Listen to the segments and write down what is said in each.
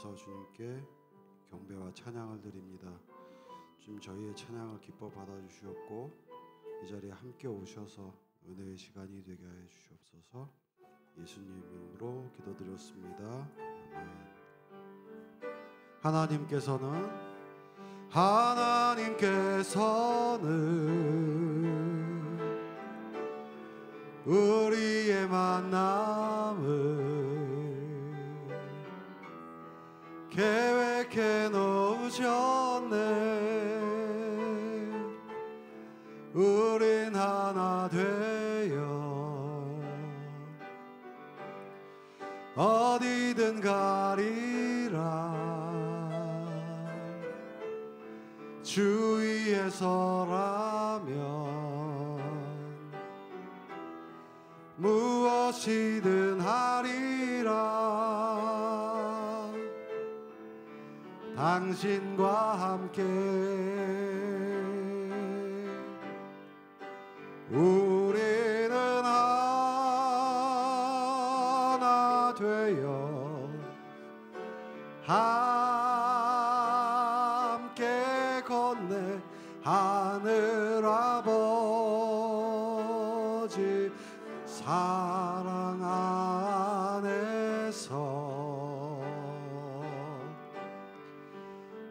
나아가서 주님께 경배와 찬양을 드립니다. 주님, 저희의 찬양을 기뻐 받아주시옵고 이 자리에 함께 오셔서 은혜의 시간이 되게 하여 주시옵소서. 예수님 이름으로 기도드렸습니다. 아멘. 하나님께서는 우리의 만남을 계획해 놓으셨네. 우린 하나 되어 어디든 가리라. 주 위에서라면 무엇이든 하리라. 당신과 함께 우리는 하나 되어 함께 건네 하늘 아버지 사랑 안에서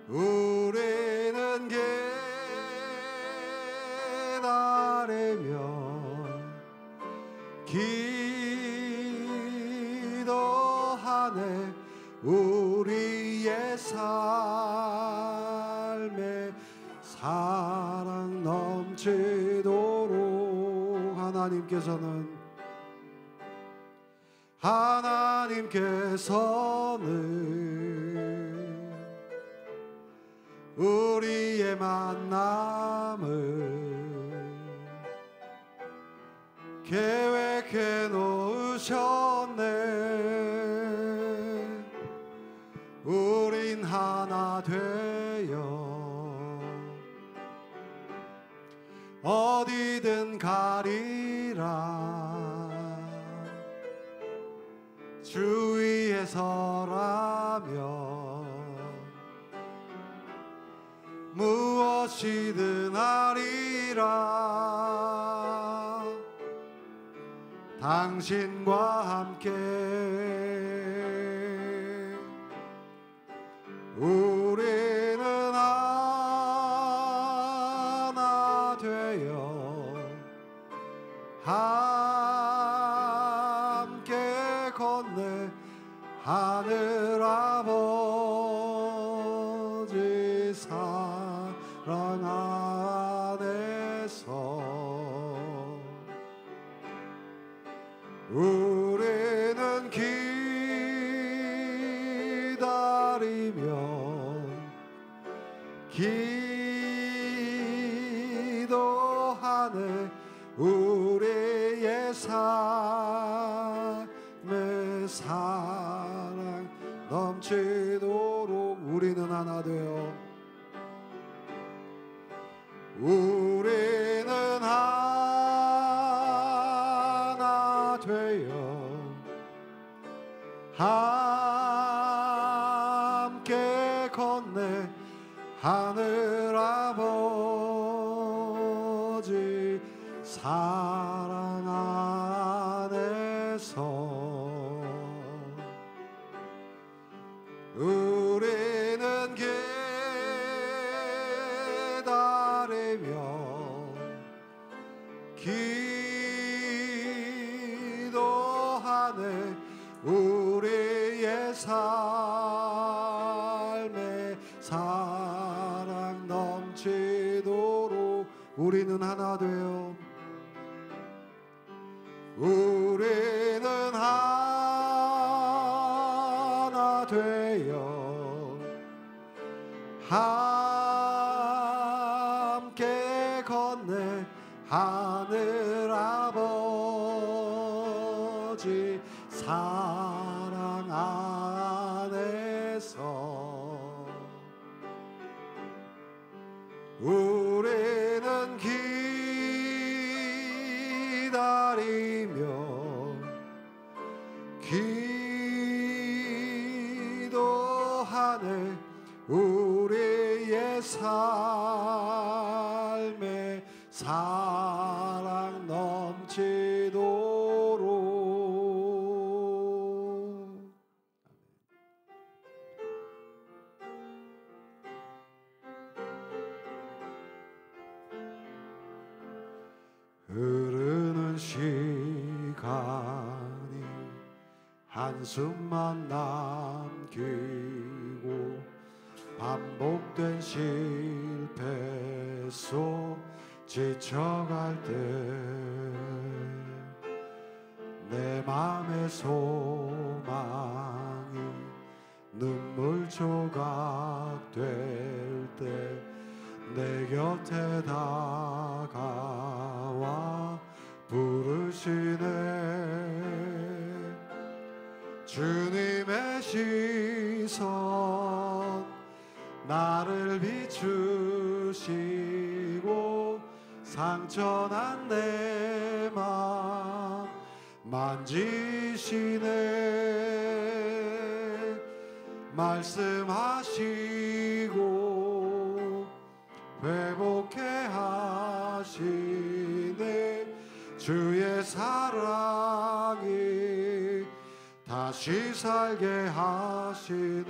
우리는 기다리며 기도하네. 우리의 삶에 사랑 넘치도록 하나님께서는 우리의 만남을 계획해 놓으셨네. 우린 하나 되어 어디든 가리라. 주 위에서라면 무엇이든 하리라. 당신과 함께 우리는 하나 되어 함께 건네 하늘 아버지 사랑 안에서 우리는 기다리며 기도하네. 우리의 삶에 사랑 넘치도록 우리는 하나 되어 우리는 하나 되어 함께 건네 하늘 아버지 사랑 안에서 우리는 기다리며 기도하네. 우리의 삶에 사랑 넘치도록 우리는 하나 되어 우리는 하나 되어 함께 건네 하늘 아버지 사랑 안에서 우리는 기다리며 기도하네. 안에 우리의 삶에 사랑 넘치도록. 흐르는 시간이 한숨만 남기고 반복된 실패 속 지쳐갈 때 내 맘의 소망이 눈물 조각 될 때 내 곁에 다가와 부르시네. 주님의 시선 나를 비추시고 상처난 내 맘 만지시네. 말씀하시고 회복해 하시네. 주의 사랑이 다시 살게 하시네.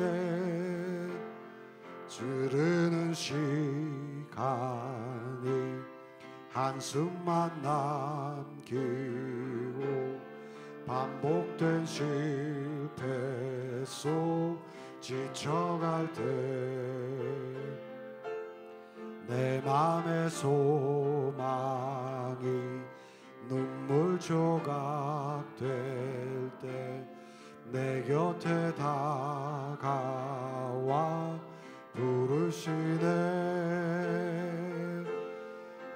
주르는 시간이 한숨만 남기고 반복된 실패 속 지쳐갈 때 내 맘의 소망이 눈물 조각 될 때 내 곁에 다가와 부르시네.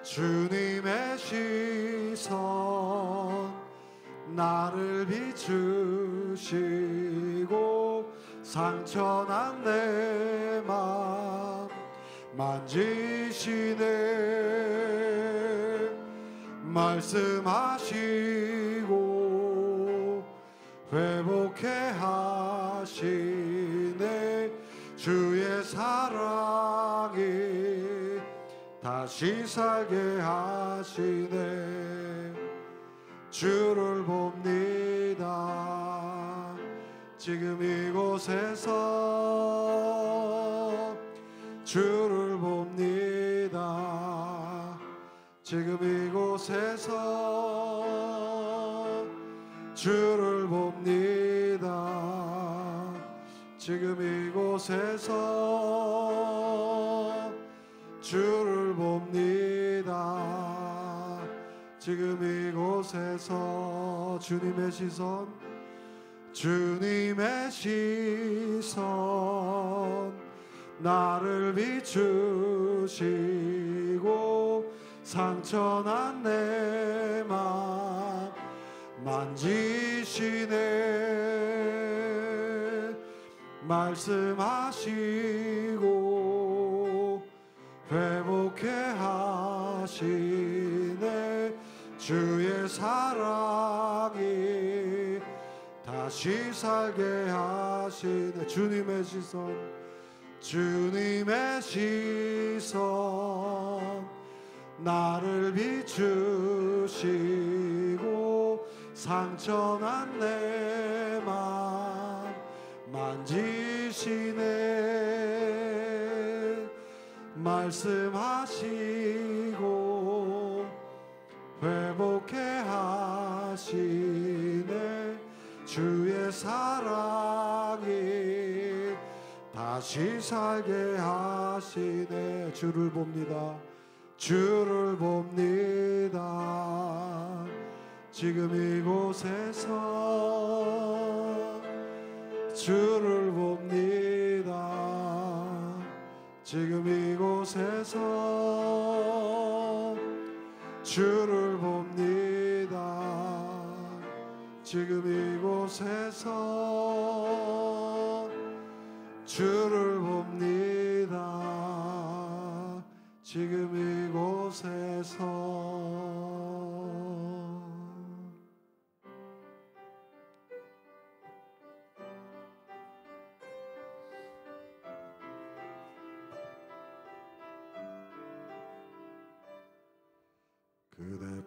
주님의 시선 나를 비추시고 상처난 내 맘 만지시네. 말씀하시고 회복해 하시네. 주의 사랑이 다시 살게 하시네. 주를 봅니다. 지금 이곳에서 주를 봅니다. 지금 이곳에서 주를 봅니다. 지금 이곳에서 주를 봅니다. 지금 이곳에서 주님의 시선 주님의 시선 나를 비추시고 상처난 내 맘 만지시네. 말씀하시고 회복해 하시네. 주의 사랑이 다시 살게 하시네. 주님의 시선 주님의 시선 나를 비추시고 상처난 내 맘 만지시네. 말씀하시고 회복해 하시네. 주의 사랑이 다시 살게 하시네. 주를 봅니다. 주를 봅니다. 지금 이곳에서 주를 봅니다. 지금 이곳에서 주를 봅니다. 지금 이곳에서 주를 봅니다. 지금 이곳에서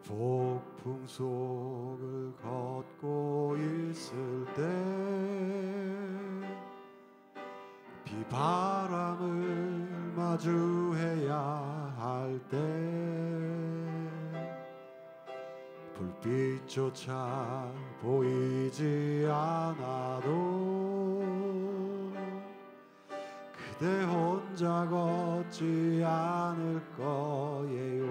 폭풍 속을 걷고 있을 때 비바람을 마주해야 할 때 불빛조차 보이지 않아도 그대 혼자 걷지 않을 거예요.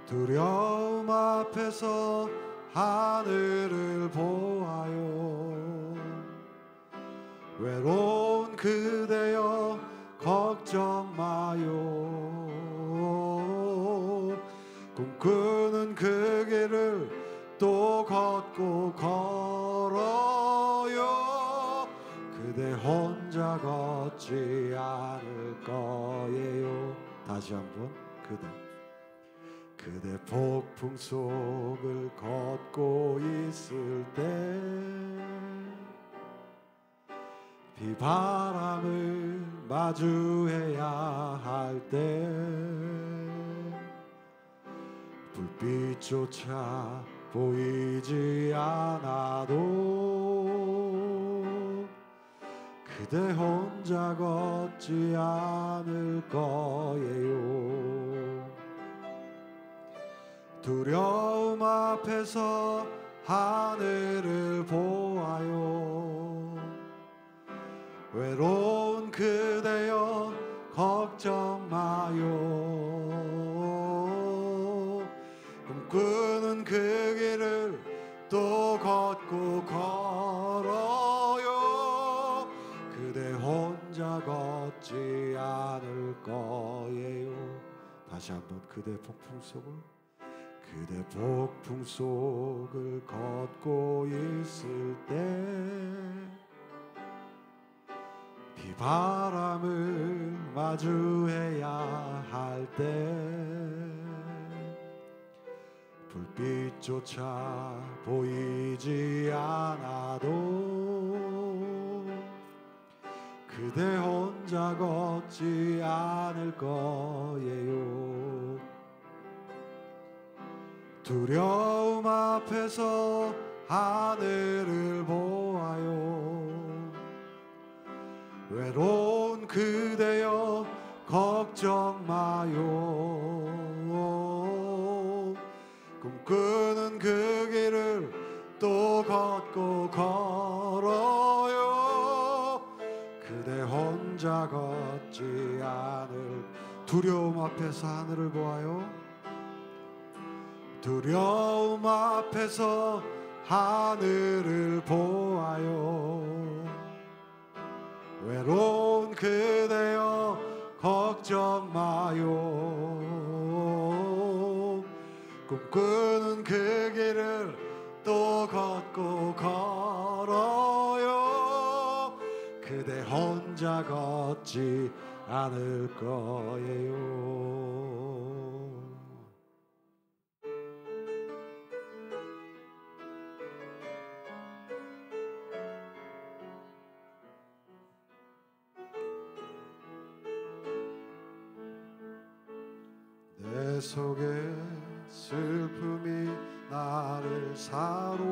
두려움 앞에서 하늘을 보아요. 외로운 그대여 걱정 마요. 꿈꾸는 그 길을 또 걷고 걸어요. 그대 혼자 걷지 않을 거예요. 다시 한번 그대 폭풍 속을 걷고 있을 때 비바람을 마주해야 할 때 불빛조차 보이지 않아도 그대 혼자 걷지 않을 거예요. 두려움 앞에서 하늘을 보아요. 외로운 그대여 걱정 마요. 꿈꾸는 그 길을 또 걷고 걸어요. 그대 혼자 걷지 않을 거예요. 다시 한번 그대 폭풍 속을 걷고 있을 때 비바람을 마주해야 할 때 불빛조차 보이지 않아도 그대 혼자 걷지 않을 거예요. 두려움 앞에서 하늘을 보아요. 외로운 그대여 걱정 마요. 꿈꾸는 그 길을 또 걷고 걸어요. 그대 혼자 걷지 않을 두려움 앞에서 하늘을 보아요. 두려움 앞에서 하늘을 보아요. 외로운 그대여 걱정 마요. 꿈꾸는 그 길을 또 걷고 걸어요. 그대 혼자 걷지 않을 거예요. 내 속에 슬픔이 나를 사로잡고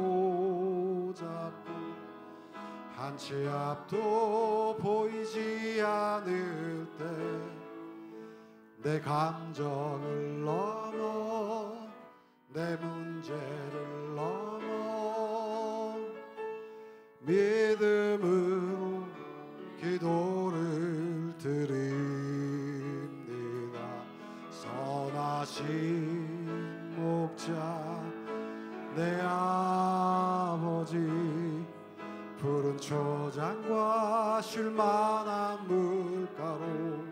한치 앞도 보이지 않을 때 내 감정을 넘어 내 문제를 넘어 믿음으로 기도를 드립니다. 선하신 목자 내 아버지 푸른 초장과 쉴만한 물가로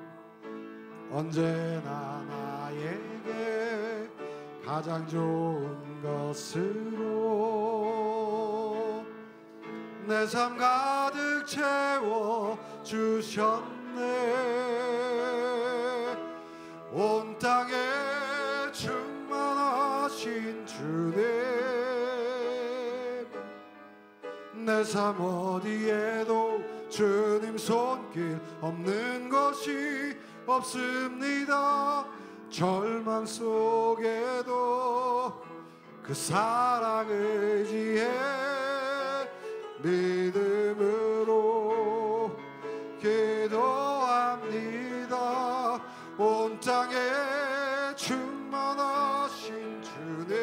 언제나 나에게 가장 좋은 것으로 내 삶 가득 채워 주셨네. 온 땅에 충만하신 주님 내 삶 어디에도 주님 손길 없는 것이 없습니다. 절망 속에도 그 사랑 의지해 믿음으로 기도합니다. 온 땅에 충만하신 주님,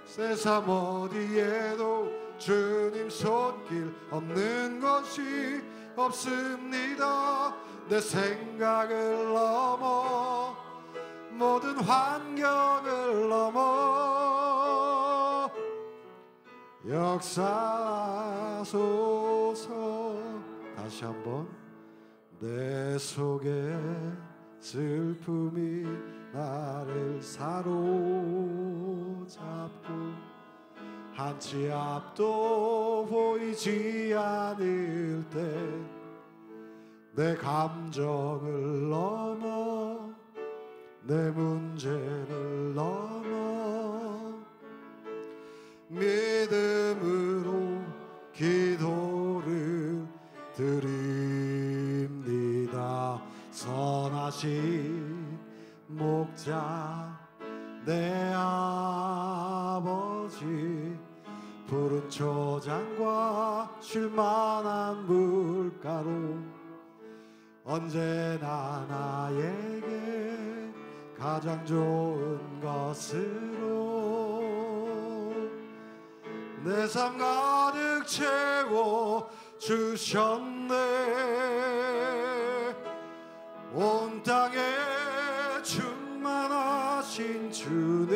세상 어디에도 주님 손길 없는 것이 없습니다. 내 생각을 넘어 모든 환경을 넘어 역사하소서. 다시 한번. 내 속에 슬픔이 나를 사로잡고 한 치 앞도 보이지 않을 때 내 감정을 넘어 내 문제를 넘어 믿음으로 기도를 드립니다. 선하신 목자 내 아버지, 푸른 초장과 쉴만한 물가로 언제나 나에게 가장 좋은 것으로 내 삶 가득 채워 주셨네. 온 땅에 충만하신 주님,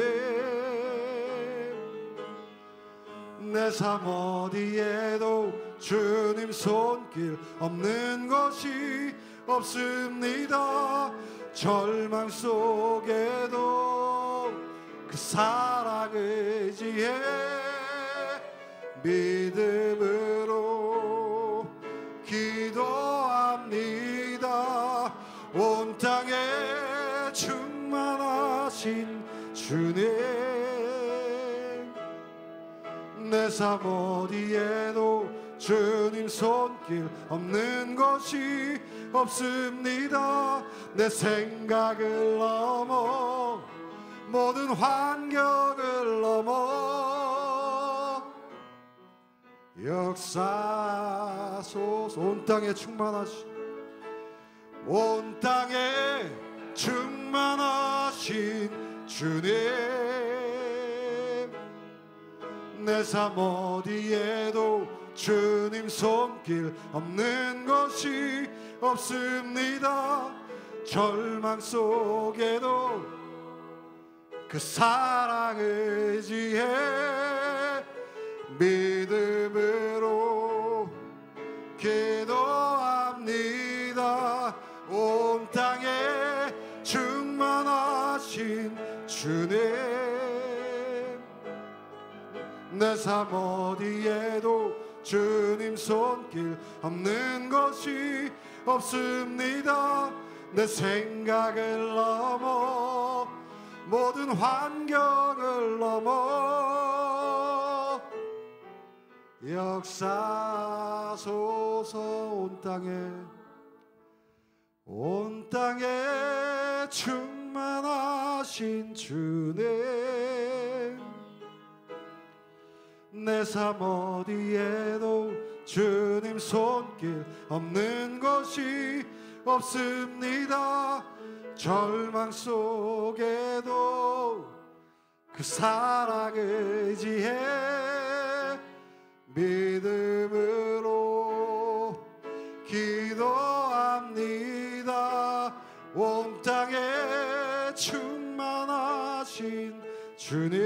내 삶 어디에도 주님 손길 없는 것이 없습니다. 절망 속에도 그 사랑 의지해 믿음으로 기도합니다. 온 땅에 충만하신 주님, 내 삶 어디에도 주님 손길 없는 것이 없습니다. 내 생각을 넘어 모든 환경을 넘어 역사소서. 온 땅에 충만하신, 온 땅에 충만하신 주님, 내 삶 어디에도 주님 손길 없는 것이 없습니다. 절망 속에도 그 사랑 의지해 믿음으로 기도합니다. 온 땅에 충만하신 주님, 내 삶 어디에도 주님 손길 없는 것이 없습니다. 내 생각을 넘어 모든 환경을 넘어 역사소서. 온 땅에 충만하신 주님, 내 삶 어디에도 주님 손길 없는 것이 없습니다. 절망 속에도 그 사랑 의지해 믿음으로 기도합니다. 온 땅에 충만하신 주님,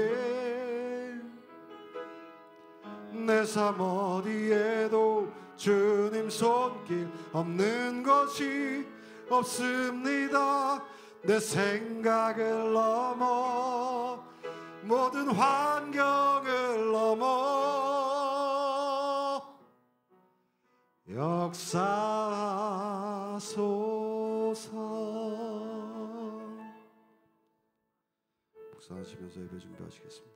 내 삶 어디에도 주님 손길 없는 것이 없습니다. 내 생각을 넘어 모든 환경을 넘어 역사소서. 묵상하시면서 예배 준비하시겠습니다.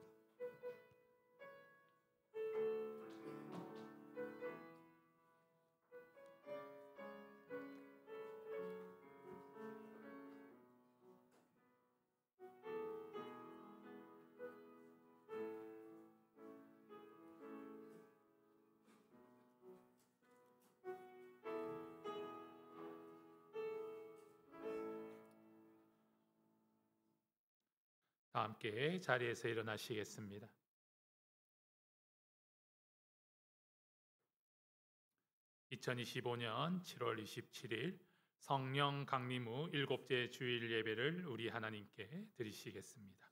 다 함께 자리에서 일어나시겠습니다. (2025년 7월 27일) 성령 강림 후 7째 주일 예배를 우리 하나님께 드리시겠습니다.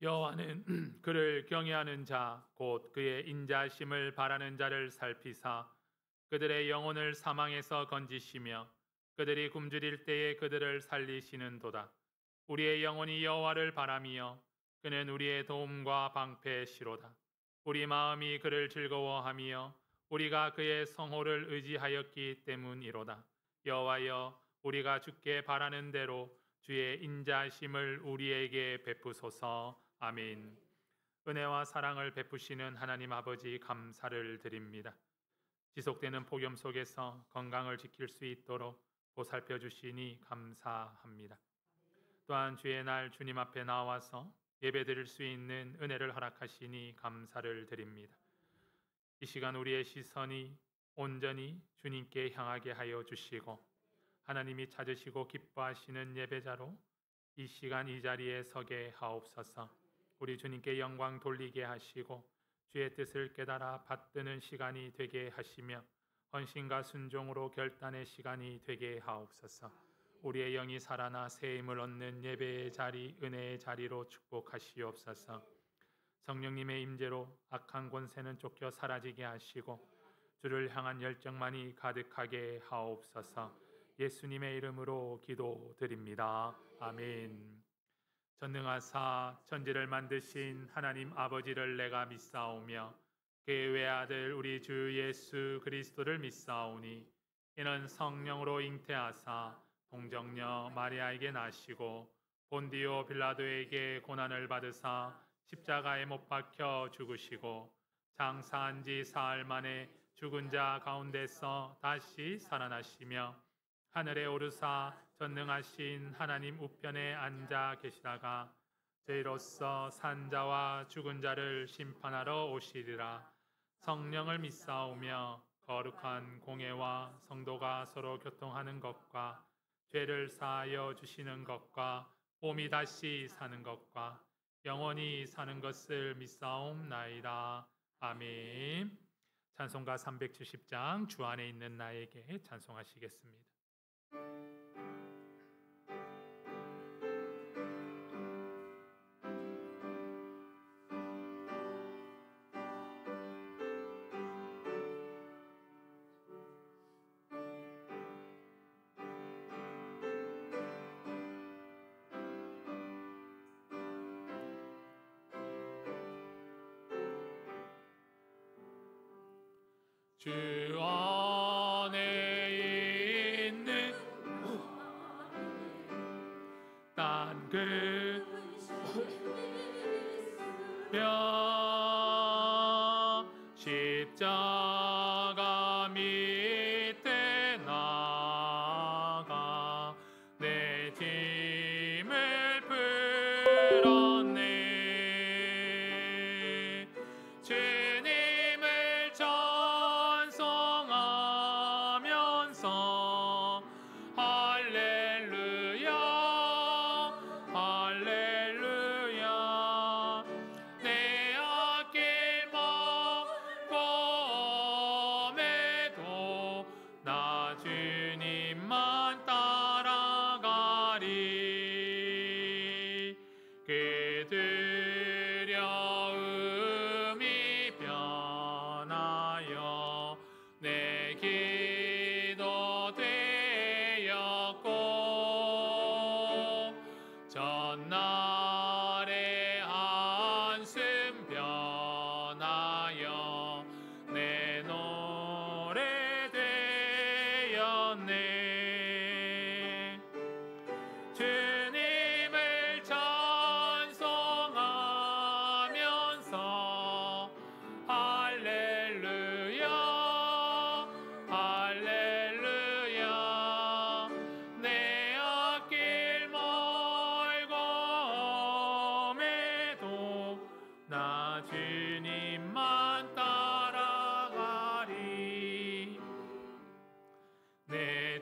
여호와는 그를 경외하는 자 곧 그의 인자심을 바라는 자를 살피사 그들의 영혼을 사망에서 건지시며 그들이 굶주릴 때에 그들을 살리시는도다. 우리의 영혼이 여호와를 바라며 그는 우리의 도움과 방패시로다. 우리 마음이 그를 즐거워하며 우리가 그의 성호를 의지하였기 때문이로다. 여호와여, 우리가 주께 바라는 대로 주의 인자심을 우리에게 베푸소서. 아멘. 은혜와 사랑을 베푸시는 하나님 아버지, 감사를 드립니다. 지속되는 폭염 속에서 건강을 지킬 수 있도록 보살펴 주시니 감사합니다. 또한 주의 날 주님 앞에 나와서 예배드릴 수 있는 은혜를 허락하시니 감사를 드립니다. 이 시간 우리의 시선이 온전히 주님께 향하게 하여 주시고 하나님이 찾으시고 기뻐하시는 예배자로 이 시간 이 자리에 서게 하옵소서. 우리 주님께 영광 돌리게 하시고 주의 뜻을 깨달아 받드는 시간이 되게 하시며 헌신과 순종으로 결단의 시간이 되게 하옵소서. 우리의 영이 살아나 새 힘을 얻는 예배의 자리, 은혜의 자리로 축복하시옵소서. 성령님의 임재로 악한 권세는 쫓겨 사라지게 하시고 주를 향한 열정만이 가득하게 하옵소서. 예수님의 이름으로 기도드립니다. 아멘. 전능하사 천지를 만드신 하나님 아버지를 내가 믿사오며 그의 외아들 우리 주 예수 그리스도를 믿사오니 이는 성령으로 잉태하사 동정녀 마리아에게 나시고 본디오 빌라도에게 고난을 받으사 십자가에 못 박혀 죽으시고 장사한 지 사흘 만에 죽은 자 가운데서 다시 살아나시며 하늘에 오르사 전능하신 하나님 우편에 앉아 계시다가 저희로서 산 자와 죽은 자를 심판하러 오시리라. 성령을 믿사오며 거룩한 공예와 성도가 서로 교통하는 것과 죄를 사하여 주시는 것과 몸이 다시 사는 것과 영원히 사는 것을 믿사옵나이다. 아멘. 찬송가 370장 주 안에 있는 나에게 찬송하시겠습니다. 주 안에 있는 난 그 뼈 십자가 밑에 나가 내 짐을 풀었네. 주님을 찬송하면서 할렐루야 할렐루야 내 앞길 먹고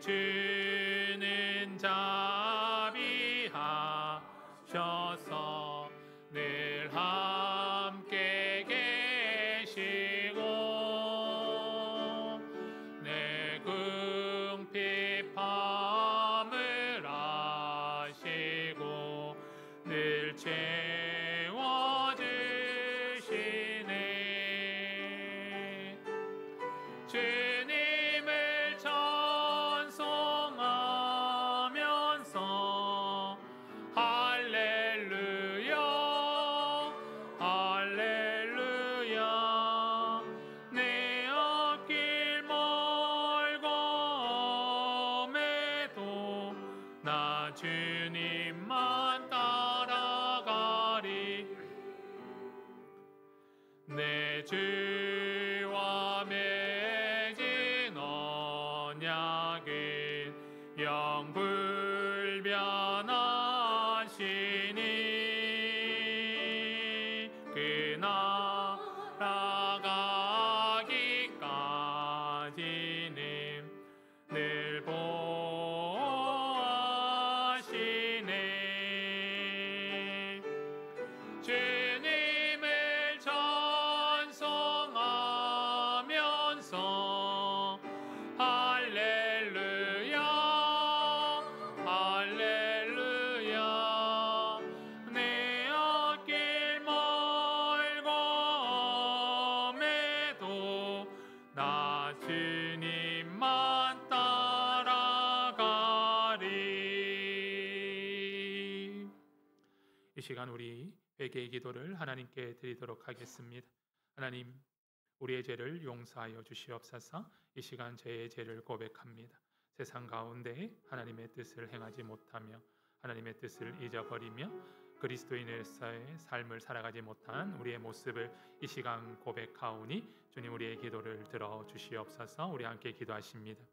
주는 자비하셔서 늘 함께 계시고 내 궁핍함을 아시고 늘 채워주시네. 주님을 찬송하면서 할렐루야 할렐루야 내 앞길 멀고매도 나 주님만 따라가리. 내 주와 맺은 언약은 영불변하시니 그 나라가기까지는 늘 보호하시네. 주님을 찬송하면서 할렐루야 할렐루야 내 앞길 멀고매도 나 주님만 따라가리. 이 시간 우리 회개의 기도를 하나님께 드리도록 하겠습니다. 하나님, 우리의 죄를 용서하여 주시옵소서. 이 시간 저의 죄를 고백합니다. 세상 가운데 하나님의 뜻을 행하지 못하며 하나님의 뜻을 잊어버리며 그리스도인으로서의 삶을 살아가지 못한 우리의 모습을 이 시간 고백하오니 주님 우리의 기도를 들어 주시옵소서. 우리 함께 기도하십니다.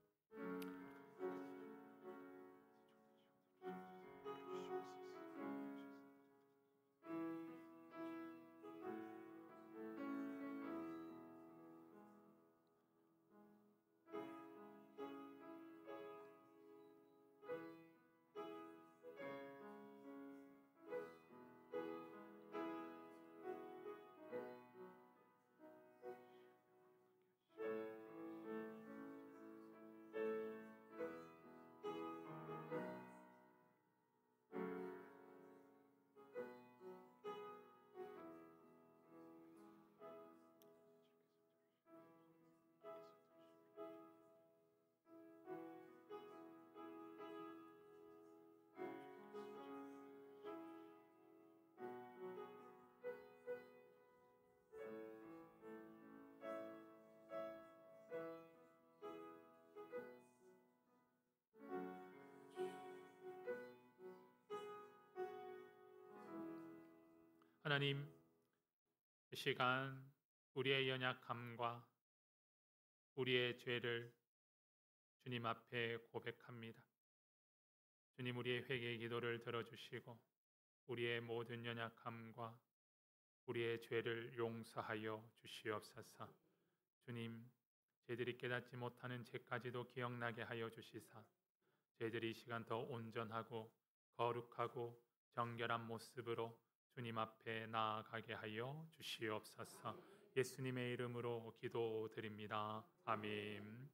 하나님, 이 시간 우리의 연약함과 우리의 죄를 주님 앞에 고백합니다. 주님, 우리의 회개의 기도를 들어주시고 우리의 모든 연약함과 우리의 죄를 용서하여 주시옵소서. 주님, 저희들이 깨닫지 못하는 죄까지도 기억나게 하여 주시사 저희들이 이 시간 더 온전하고 거룩하고 정결한 모습으로 주님 앞에 나아가게 하여 주시옵소서. 예수님의 이름으로 기도드립니다. 아멘.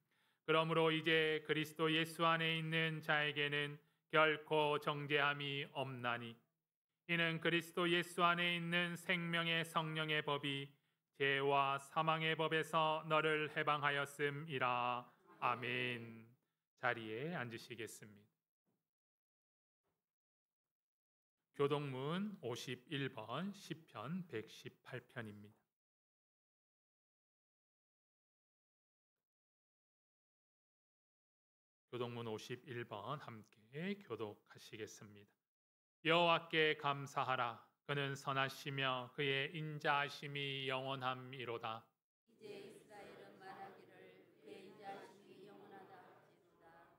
그러므로 이제 그리스도 예수 안에 있는 자에게는 결코 정죄함이 없나니 이는 그리스도 예수 안에 있는 생명의 성령의 법이 죄와 사망의 법에서 너를 해방하였음이라. 아멘. 자리에 앉으시겠습니다. 교동문 51번 시편 118편입니다. 교동문 51번 함께 교독하시겠습니다. 여호와께 감사하라. 그는 선하시며 그의 인자하심이 영원함이로다. 이제 이스라엘은 말하기를 그의 인자하심이 영원하다 할지로다.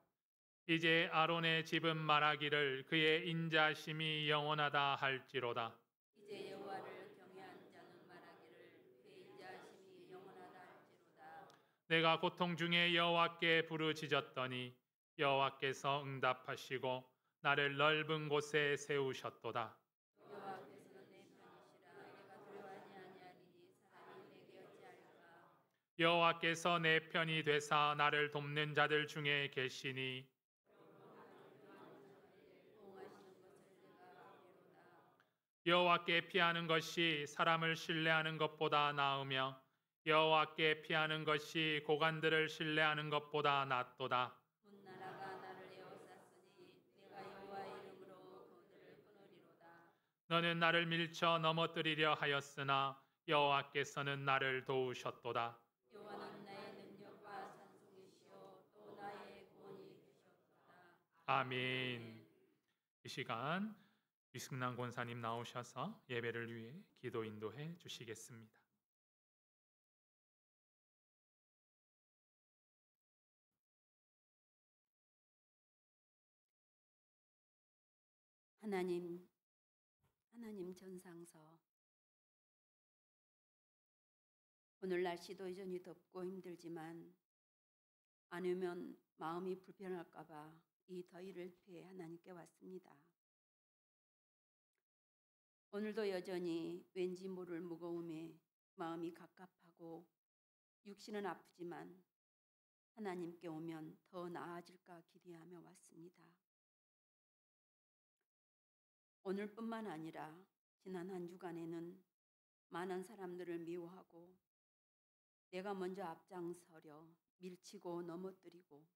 이제 아론의 집은 말하기를 그의 인자하심이 영원하다 할지로다. 이제 여호와를 경외하는 자는 말하기를 그의 인자하심이 영원하다 할지로다. 내가 고통 중에 여호와께 부르짖었더니 여호와께서 응답하시고 나를 넓은 곳에 세우셨도다. 여호와께서는 내 편이시라. 내가 두려워하지 아니하리니 사람이 내게 어찌할까. 여호와께서 내 편이 되사 나를 돕는 자들 중에 계시니 보응하시는 것을 내가 보리로다. 여호와께 피하는 것이 사람을 신뢰하는 것보다 나으며 여호와께 피하는 것이 고관들을 신뢰하는 것보다 낫도다. 문 나라가 나를 에워쌌으니 내가 여호와의 이름으로 그들을 끊으리로다. 너는 나를 밀쳐 넘어뜨리려 하였으나 여호와께서는 나를 도우셨도다. 여호와는 나의 능력과 찬송이시요 또 나의 구원이 되셨도다. 아멘. 이 시간 유승남 권사님 나오셔서 예배를 위해 기도 인도해 주시겠습니다. 하나님 전상서. 오늘 날씨도 여전히 덥고 힘들지만 안 오면 마음이 불편할까봐 이 더위를 피해 하나님께 왔습니다. 오늘도 여전히 왠지 모를 무거움에 마음이 갑갑하고 육신은 아프지만 하나님께 오면 더 나아질까 기대하며 왔습니다. 오늘뿐만 아니라 지난 한 주간에는 많은 사람들을 미워하고 내가 먼저 앞장서려 밀치고 넘어뜨리고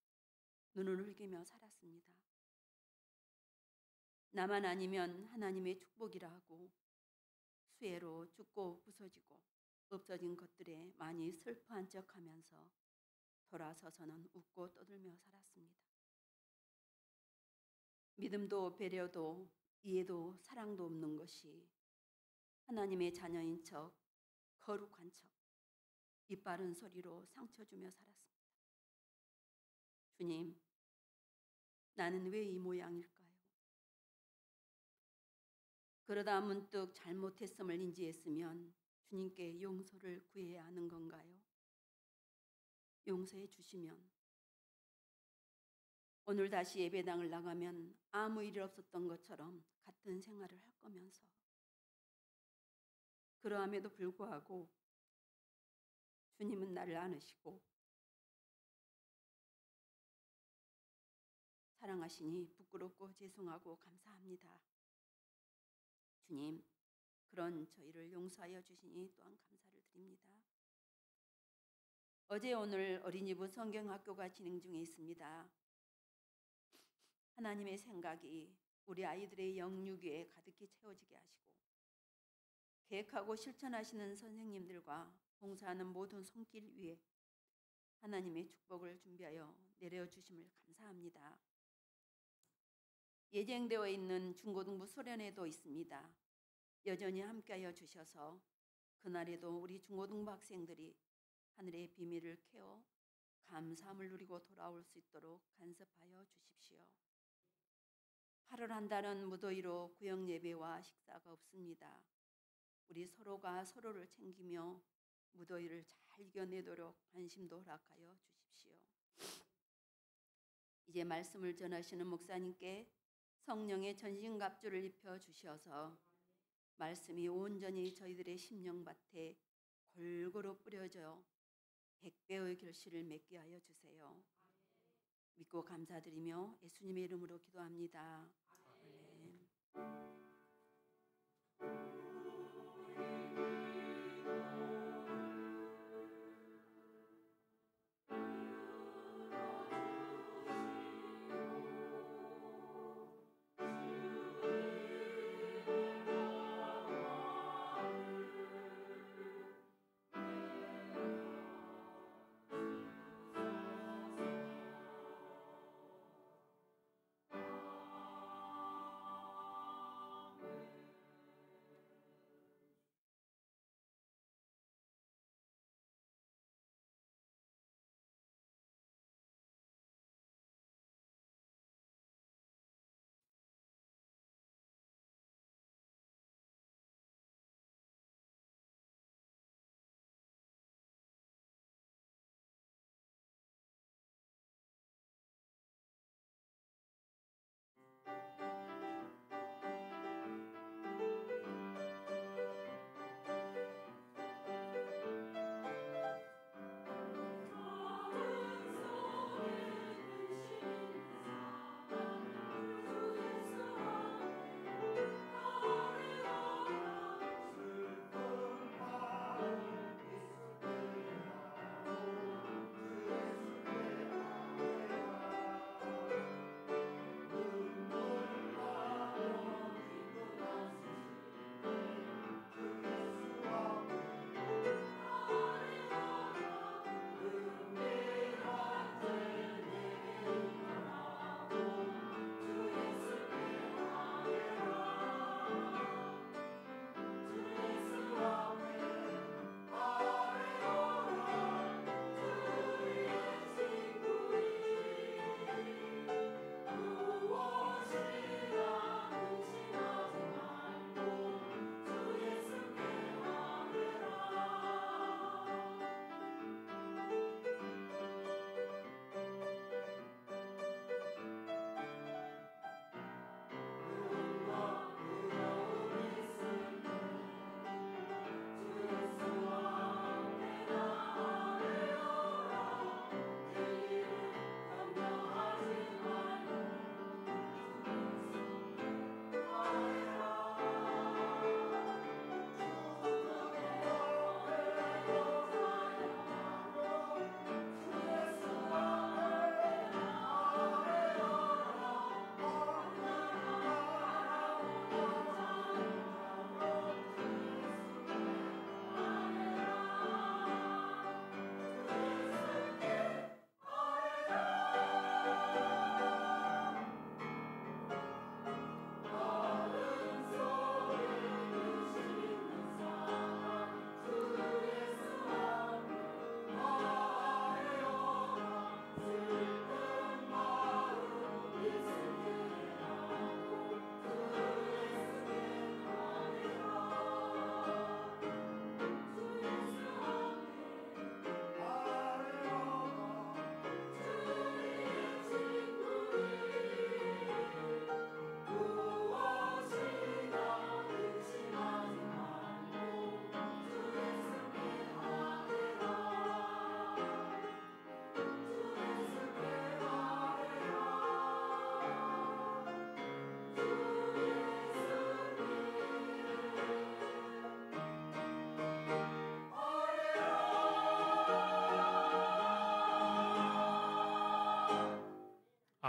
눈을 흘기며 살았습니다. 나만 아니면 하나님의 축복이라 하고 수해로 죽고 부서지고 없어진 것들에 많이 슬퍼한 척하면서 돌아서서는 웃고 떠들며 살았습니다. 믿음도 배려도 이해도 사랑도 없는 것이 하나님의 자녀인 척 거룩한 척 입 바른 소리로 상처 주며 살았습니다. 주님, 나는 왜 이 모양일까요? 그러다 문득 잘못했음을 인지했으면 주님께 용서를 구해야 하는 건가요? 용서해 주시면 오늘 다시 예배당을 나가면 아무 일 없었던 것처럼 같은 생활을 할 거면서 그러함에도 불구하고 주님은 나를 안으시고 사랑하시니 부끄럽고 죄송하고 감사합니다. 주님, 그런 저희를 용서하여 주시니 또한 감사를 드립니다. 어제 오늘 어린이부 성경학교가 진행 중에 있습니다. 하나님의 생각이 우리 아이들의 영육에 가득히 채워지게 하시고 계획하고 실천하시는 선생님들과 봉사하는 모든 손길 위에 하나님의 축복을 준비하여 내려주심을 감사합니다. 예정되어 있는 중고등부 수련회도 있습니다. 여전히 함께하여 주셔서 그날에도 우리 중고등부 학생들이 하늘의 비밀을 캐어 감사함을 누리고 돌아올 수 있도록 간섭하여 주십시오. 8월 한 달은 무더위로 구역 예배와 식사가 없습니다. 우리 서로가 서로를 챙기며 무더위를 잘 이겨내도록 관심도 허락하여 주십시오. 이제 말씀을 전하시는 목사님께 성령의 전신갑주를 입혀 주셔서 말씀이 온전히 저희들의 심령밭에 골고루 뿌려져 100배의 결실을 맺게 하여 주세요. 믿고 감사드리며 예수님의 이름으로 기도합니다. 아멘.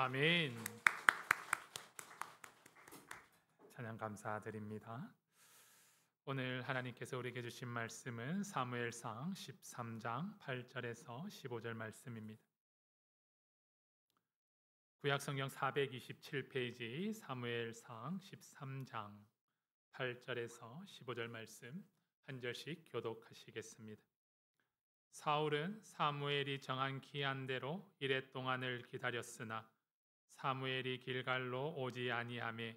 아멘. 찬양 감사드립니다. 오늘 하나님께서 우리에게 주신 말씀은 사무엘상 13장 8절에서 15절 말씀입니다. 구약성경 427페이지 사무엘상 13장 8절에서 15절 말씀 한 절씩 교독하시겠습니다. 사울은 사무엘이 정한 기한대로 이레 동안을 기다렸으나 사무엘이 길갈로 오지 아니하매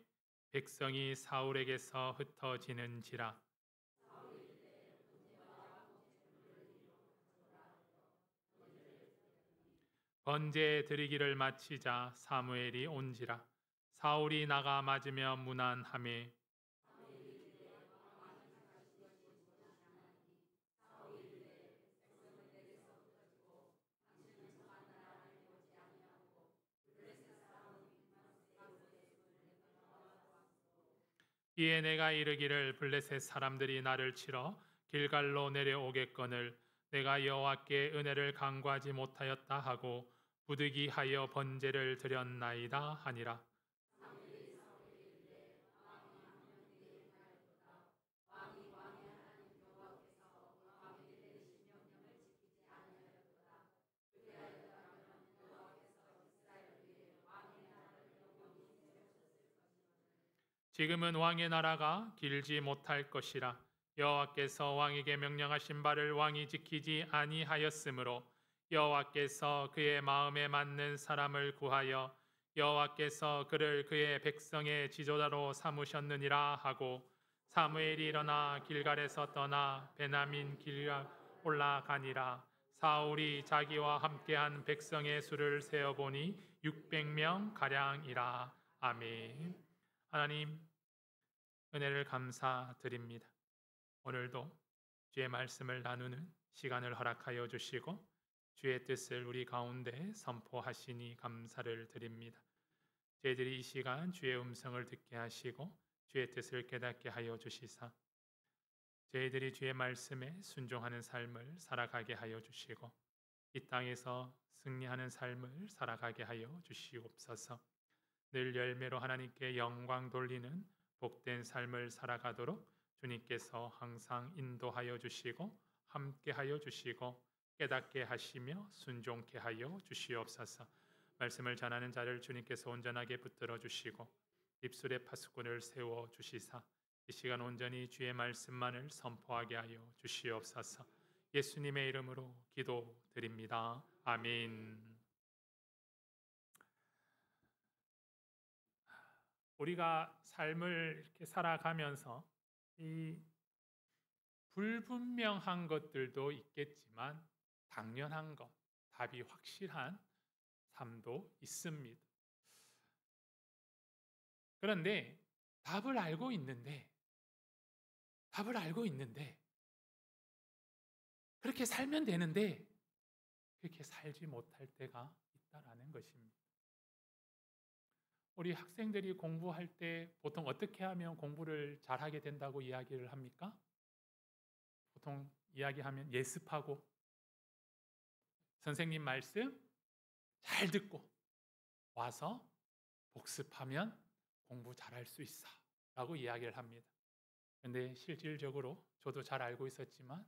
백성이 사울에게서 흩어지는지라. 번제 드리기를 마치자 사무엘이 온지라. 사울이 나가 맞으며 문안하매 이에 내가 이르기를 블레셋 사람들이 나를 치러 길갈로 내려오겠거늘 내가 여호와께 은혜를 간구하지 못하였다 하고 부득이하여 번제를 드렸나이다 하니라. 지금은 왕의 나라가 길지 못할 것이라. 여호와께서 왕에게 명령하신 바를 왕이 지키지 아니하였으므로 여호와께서 그의 마음에 맞는 사람을 구하여 여호와께서 그를 그의 백성의 지도자로 삼으셨느니라 하고 사무엘이 일어나 길갈에서 떠나 베냐민 길갈 올라가니라. 사울이 자기와 함께한 백성의 수를 세어보니 600명 가량이라. 아멘. 하나님, 은혜를 감사드립니다. 오늘도 주의 말씀을 나누는 시간을 허락하여 주시고 주의 뜻을 우리 가운데 선포하시니 감사를 드립니다. 저희들이 이 시간 주의 음성을 듣게 하시고 주의 뜻을 깨닫게 하여 주시사 저희들이 주의 말씀에 순종하는 삶을 살아가게 하여 주시고 이 땅에서 승리하는 삶을 살아가게 하여 주시옵소서. 늘 열매로 하나님께 영광 돌리는 복된 삶을 살아가도록 주님께서 항상 인도하여 주시고 함께하여 주시고 깨닫게 하시며 순종케 하여 주시옵소서. 말씀을 전하는 자를 주님께서 온전하게 붙들어 주시고 입술에 파수꾼을 세워 주시사 이 시간 온전히 주의 말씀만을 선포하게 하여 주시옵소서. 예수님의 이름으로 기도드립니다. 아멘. 우리가 삶을 이렇게 살아가면서 이 불분명한 것들도 있겠지만 당연한 것, 답이 확실한 삶도 있습니다. 그런데 답을 알고 있는데 그렇게 살면 되는데 그렇게 살지 못할 때가 있다라는 것입니다. 우리 학생들이 공부할 때 보통 어떻게 하면 공부를 잘하게 된다고 이야기를 합니까? 보통 이야기하면 예습하고 선생님 말씀 잘 듣고 와서 복습하면 공부 잘할 수 있어 라고 이야기를 합니다. 그런데 실질적으로 저도 잘 알고 있었지만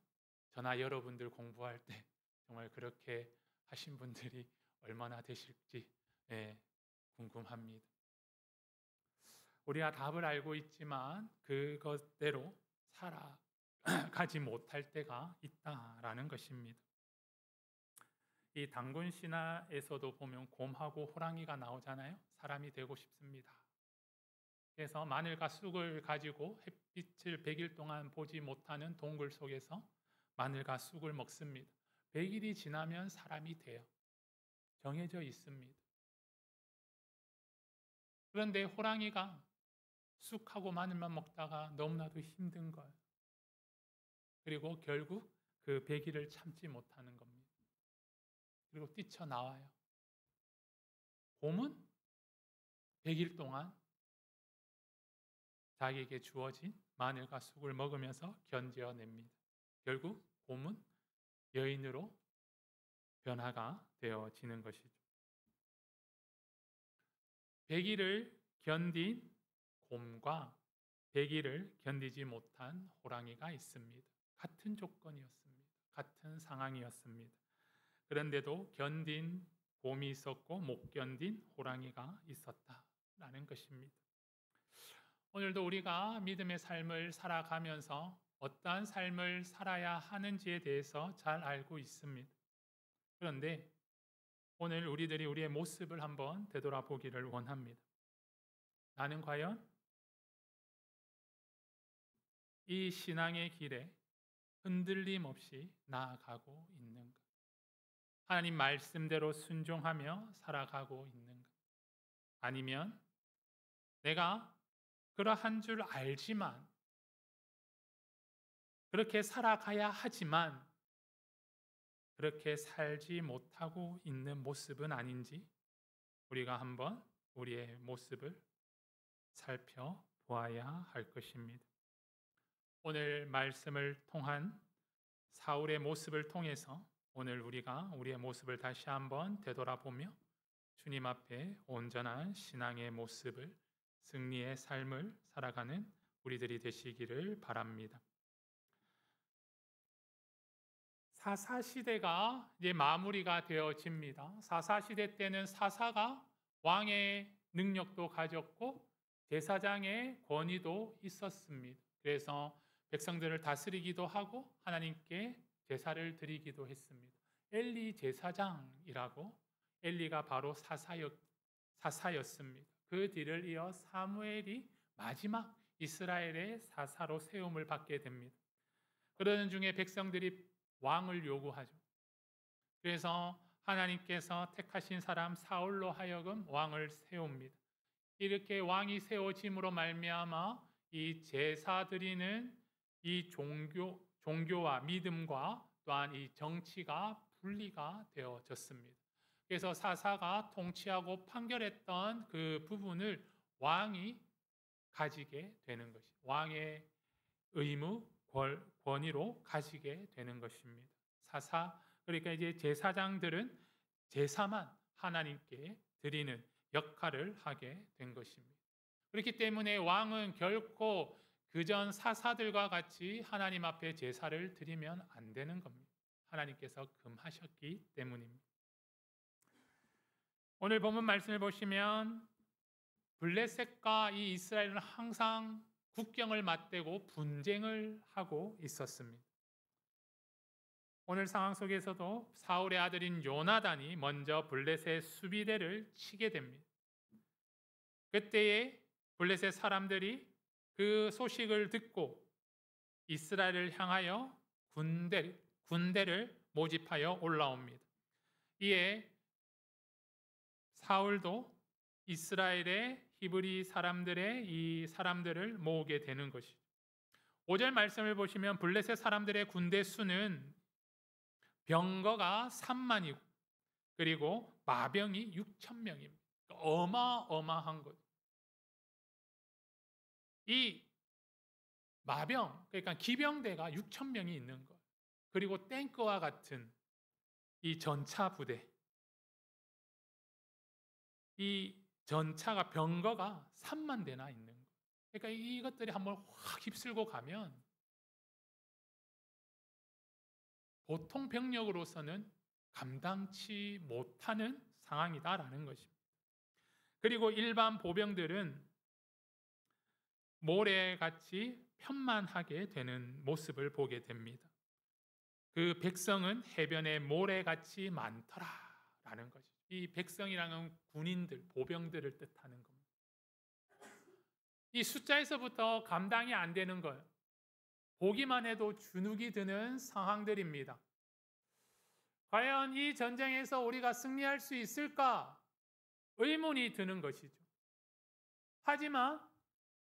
저나 여러분들 공부할 때 정말 그렇게 하신 분들이 얼마나 되실지 궁금합니다. 우리가 답을 알고 있지만 그것대로 살아가지 못할 때가 있다라는 것입니다. 이 단군 신화에서도 보면 곰하고 호랑이가 나오잖아요. 사람이 되고 싶습니다. 그래서 마늘과 쑥을 가지고 햇빛을 100일 동안 보지 못하는 동굴 속에서 마늘과 쑥을 먹습니다. 100일이 지나면 사람이 돼요. 정해져 있습니다. 그런데 호랑이가 쑥하고 마늘만 먹다가 너무나도 힘든 거예요. 그리고 결국 그 100일을 참지 못하는 겁니다. 그리고 뛰쳐나와요. 곰은 100일 동안 자기에게 주어진 마늘과 쑥을 먹으면서 견뎌냅니다. 결국 곰은 여인으로 변화가 되어지는 것이죠. 100일을 견딘 곰과 100일을 견디지 못한 호랑이가 있습니다. 같은 조건이었습니다. 같은 상황이었습니다. 그런데도 견딘 곰이 있었고 못 견딘 호랑이가 있었다라는 것입니다. 오늘도 우리가 믿음의 삶을 살아가면서 어떠한 삶을 살아야 하는지에 대해서 잘 알고 있습니다. 그런데 오늘 우리들이 우리의 모습을 한번 되돌아보기를 원합니다. 나는 과연 이 신앙의 길에 흔들림 없이 나아가고 있는가? 하나님 말씀대로 순종하며 살아가고 있는가? 아니면 내가 그러한 줄 알지만, 그렇게 살아가야 하지만 그렇게 살지 못하고 있는 모습은 아닌지 우리가 한번 우리의 모습을 살펴보아야 할 것입니다. 오늘 말씀을 통한 사울의 모습을 통해서 오늘 우리가 우리의 모습을 다시 한번 되돌아보며 주님 앞에 온전한 신앙의 모습을, 승리의 삶을 살아가는 우리들이 되시기를 바랍니다. 사사시대가 이제 마무리가 되어집니다. 사사시대 때는 사사가 왕의 능력도 가졌고 제사장의 권위도 있었습니다. 그래서 백성들을 다스리기도 하고 하나님께 제사를 드리기도 했습니다. 엘리 제사장이라고, 엘리가 바로 사사였습니다. 그 뒤를 이어 사무엘이 마지막 이스라엘의 사사로 세움을 받게 됩니다. 그러는 중에 백성들이 왕을 요구하죠. 그래서 하나님께서 택하신 사람 사울로 하여금 왕을 세웁니다. 이렇게 왕이 세워짐으로 말미암아 이 제사 드리는 이 종교와 믿음과 또한 이 정치가 분리가 되어졌습니다. 그래서 사사가 통치하고 판결했던 그 부분을 왕이 가지게 되는 것이, 왕의 의무, 권위로 가지게 되는 것입니다. 그러니까 이제 제사장들은 제사만 하나님께 드리는 역할을 하게 된 것입니다. 그렇기 때문에 왕은 결코 그전 사사들과 같이 하나님 앞에 제사를 드리면 안 되는 겁니다. 하나님께서 금하셨기 때문입니다. 오늘 본문 말씀을 보시면 블레셋과 이 이스라엘은 항상 국경을 맞대고 분쟁을 하고 있었습니다. 오늘 상황 속에서도 사울의 아들인 요나단이 먼저 블레셋 수비대를 치게 됩니다. 그때에 블레셋 사람들이 그 소식을 듣고 이스라엘을 향하여 군대를 모집하여 올라옵니다. 이에 사울도 이스라엘의 히브리 사람들의 이 사람들을 모으게 되는 것이죠. 5절 말씀을 보시면 블레셋 사람들의 군대 수는 병거가 3만이고 그리고 마병이 6,000명입니다. 어마어마한 거죠. 이 마병, 그러니까 기병대가 6,000명이 있는 것, 그리고 탱크와 같은 이 전차 부대, 이 전차가 병거가 3만 대나 있는 것. 그러니까 이것들이 한번 확 휩쓸고 가면 보통 병력으로서는 감당치 못하는 상황이다라는 것입니다. 그리고 일반 보병들은 모래같이 편만하게 되는 모습을 보게 됩니다. 그 백성은 해변에 모래같이 많더라라는 것이죠. 이 백성이라는 군인들, 보병들을 뜻하는 겁니다. 이 숫자에서부터 감당이 안 되는 거예요. 보기만 해도 주눅이 드는 상황들입니다. 과연 이 전쟁에서 우리가 승리할 수 있을까? 의문이 드는 것이죠. 하지만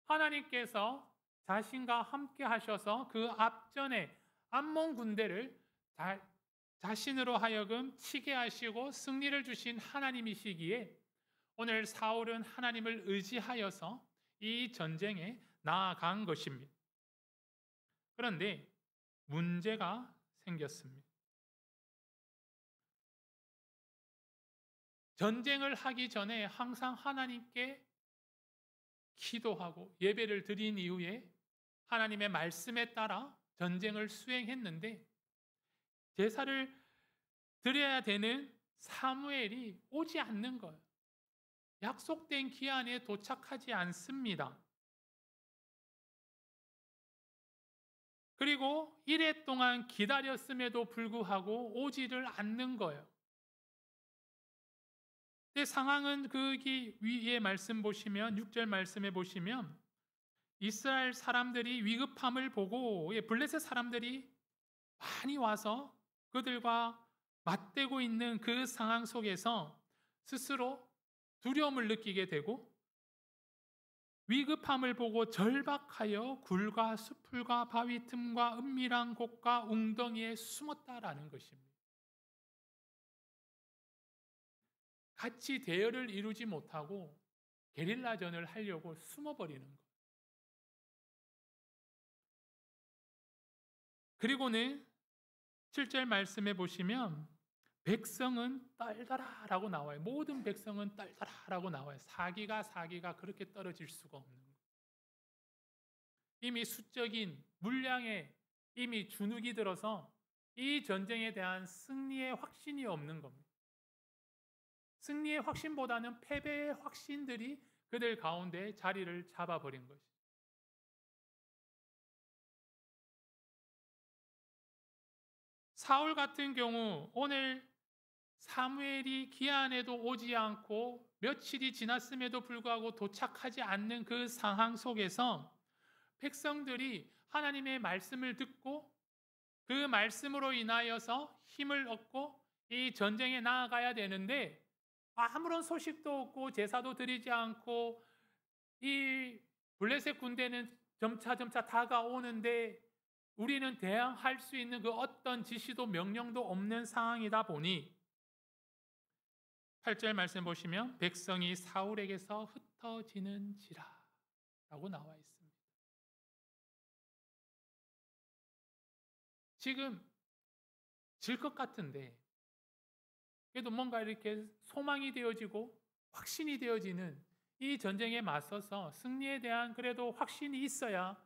하나님께서 자신과 함께 하셔서 그 앞전에 암몬 군대를 자신으로 하여금 치게 하시고 승리를 주신 하나님이시기에 오늘 사울은 하나님을 의지하여서 이 전쟁에 나아간 것입니다. 그런데 문제가 생겼습니다. 전쟁을 하기 전에 항상 하나님께 기도하고 예배를 드린 이후에 하나님의 말씀에 따라 전쟁을 수행했는데 제사를 드려야 되는 사무엘이 오지 않는 거예요. 약속된 기한에 도착하지 않습니다. 그리고 이래 동안 기다렸음에도 불구하고 오지를 않는 거예요. 근데 상황은 거기 위에 말씀 보시면 6절 말씀에 보시면 이스라엘 사람들이 위급함을 보고 블레셋 사람들이 많이 와서 그들과 맞대고 있는 그 상황 속에서 스스로 두려움을 느끼게 되고 위급함을 보고 절박하여 굴과 수풀과 바위 틈과 은밀한 곳과 웅덩이에 숨었다라는 것입니다. 같이 대열을 이루지 못하고 게릴라전을 하려고 숨어버리는 것. 그리고는 7절 말씀에 보시면 백성은 떨더라라고 나와요. 모든 백성은 떨더라라고 나와요. 사기가 그렇게 떨어질 수가 없는 거예요. 이미 수적인 물량에 이미 주눅이 들어서 이 전쟁에 대한 승리의 확신이 없는 겁니다. 승리의 확신보다는 패배의 확신들이 그들 가운데 자리를 잡아버린 것이죠. 사울 같은 경우 오늘 사무엘이 기한에도 오지 않고 며칠이 지났음에도 불구하고 도착하지 않는 그 상황 속에서 백성들이 하나님의 말씀을 듣고 그 말씀으로 인하여서 힘을 얻고 이 전쟁에 나아가야 되는데 아무런 소식도 없고 제사도 드리지 않고 이 블레셋 군대는 점차 다가오는데 우리는 대항할 수 있는 그 어떤 지시도 명령도 없는 상황이다 보니 8절 말씀 보시면 백성이 사울에게서 흩어지는지라 라고 나와 있습니다. 지금 질 것 같은데 그래도 뭔가 이렇게 소망이 되어지고 확신이 되어지는 이 전쟁에 맞서서 승리에 대한 그래도 확신이 있어야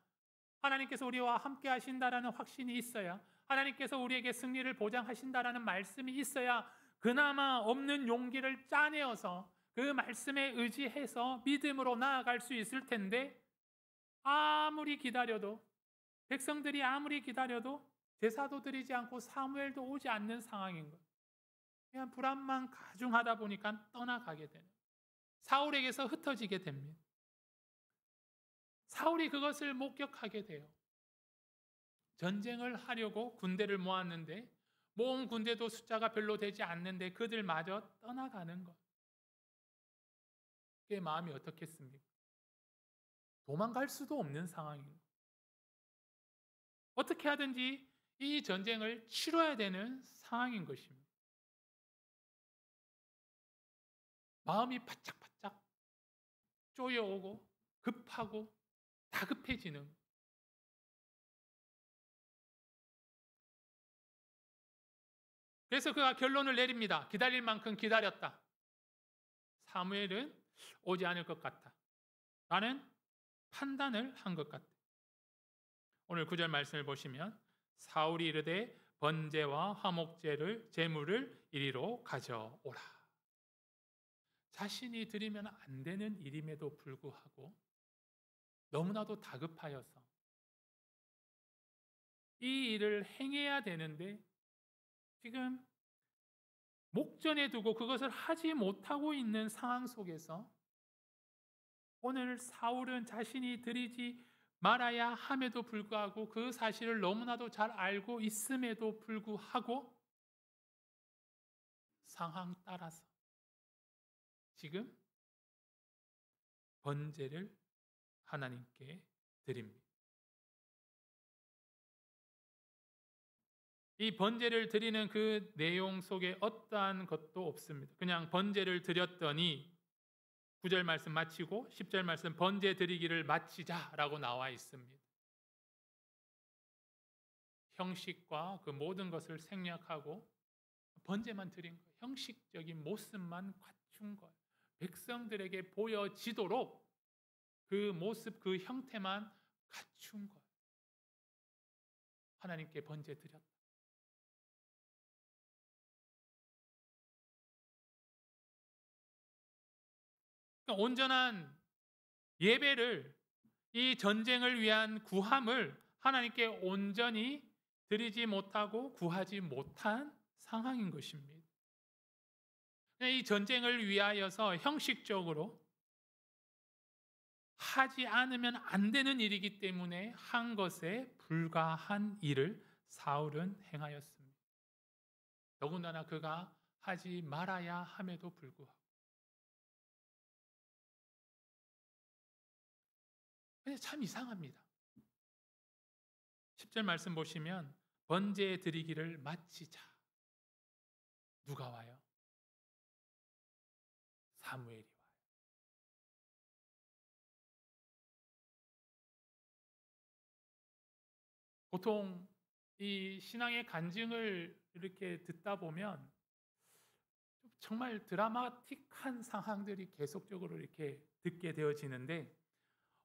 하나님께서 우리와 함께 하신다라는 확신이 있어야 하나님께서 우리에게 승리를 보장하신다라는 말씀이 있어야 그나마 없는 용기를 짜내어서 그 말씀에 의지해서 믿음으로 나아갈 수 있을 텐데 아무리 기다려도 백성들이 아무리 기다려도 제사도 드리지 않고 사무엘도 오지 않는 상황인 거예요. 그냥 불안만 가중하다 보니까 떠나가게 되는 사울에게서 흩어지게 됩니다. 사울이 그것을 목격하게 돼요. 전쟁을 하려고 군대를 모았는데 모은 군대도 숫자가 별로 되지 않는데 그들마저 떠나가는 것. 그의 마음이 어떻겠습니까? 도망갈 수도 없는 상황입니다. 어떻게 하든지 이 전쟁을 치러야 되는 상황인 것입니다. 마음이 바짝바짝 쪼여오고 급하고 다급해지는 그래서 그가 결론을 내립니다. 기다릴 만큼 기다렸다. 사무엘은 오지 않을 것 같다. 나는 판단을 한 것 같다. 오늘 9절 말씀을 보시면 사울이 이르되 번제와 화목제를 제물을 이리로 가져오라. 자신이 드리면 안 되는 일임에도 불구하고 너무나도 다급하여서 이 일을 행해야 되는데 지금 목전에 두고 그것을 하지 못하고 있는 상황 속에서 오늘 사울은 자신이 드리지 말아야 함에도 불구하고 그 사실을 너무나도 잘 알고 있음에도 불구하고 상황 따라서 지금 번제를 하나님께 드립니다. 이 번제를 드리는 그 내용 속에 어떠한 것도 없습니다. 그냥 번제를 드렸더니 9절 말씀 마치고 10절 말씀 번제 드리기를 마치자라고 나와 있습니다. 형식과 그 모든 것을 생략하고 번제만 드린 거예요. 형식적인 모습만 갖춘 거예요. 백성들에게 보여지도록 그 모습, 그 형태만 갖춘 거예요. 하나님께 번제 드렸다. 그러니까 온전한 예배를, 이 전쟁을 위한 구함을 하나님께 온전히 드리지 못하고 구하지 못한 상황인 것입니다. 이 전쟁을 위하여서 형식적으로 하지 않으면 안 되는 일이기 때문에 한 것에 불과한 일을 사울은 행하였습니다. 더군다나 그가 하지 말아야 함에도 불구하고. 근데 참 이상합니다. 10절 말씀 보시면 번제 드리기를 마치자. 누가 와요? 사무엘이 와요. 보통 이 신앙의 간증을 이렇게 듣다 보면 정말 드라마틱한 상황들이 계속적으로 이렇게 듣게 되어지는데,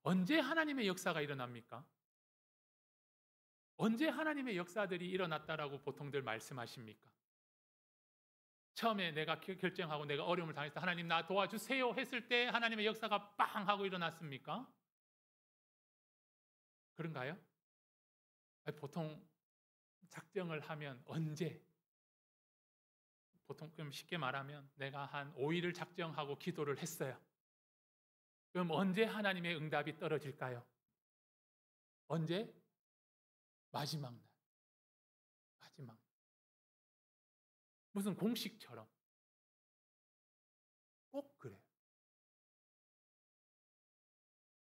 언제 하나님의 역사가 일어납니까? 언제 하나님의 역사들이 일어났다라고 보통들 말씀하십니까? 처음에 내가 결정하고 내가 어려움을 당했을 때 하나님 나 도와주세요 했을 때 하나님의 역사가 빵 하고 일어났습니까? 그런가요? 보통 작정을 하면 언제? 보통 그럼 쉽게 말하면 내가 한 5일을 작정하고 기도를 했어요. 그럼 언제 하나님의 응답이 떨어질까요? 언제? 마지막 날. 마지막 날. 무슨 공식처럼. 꼭 그래요.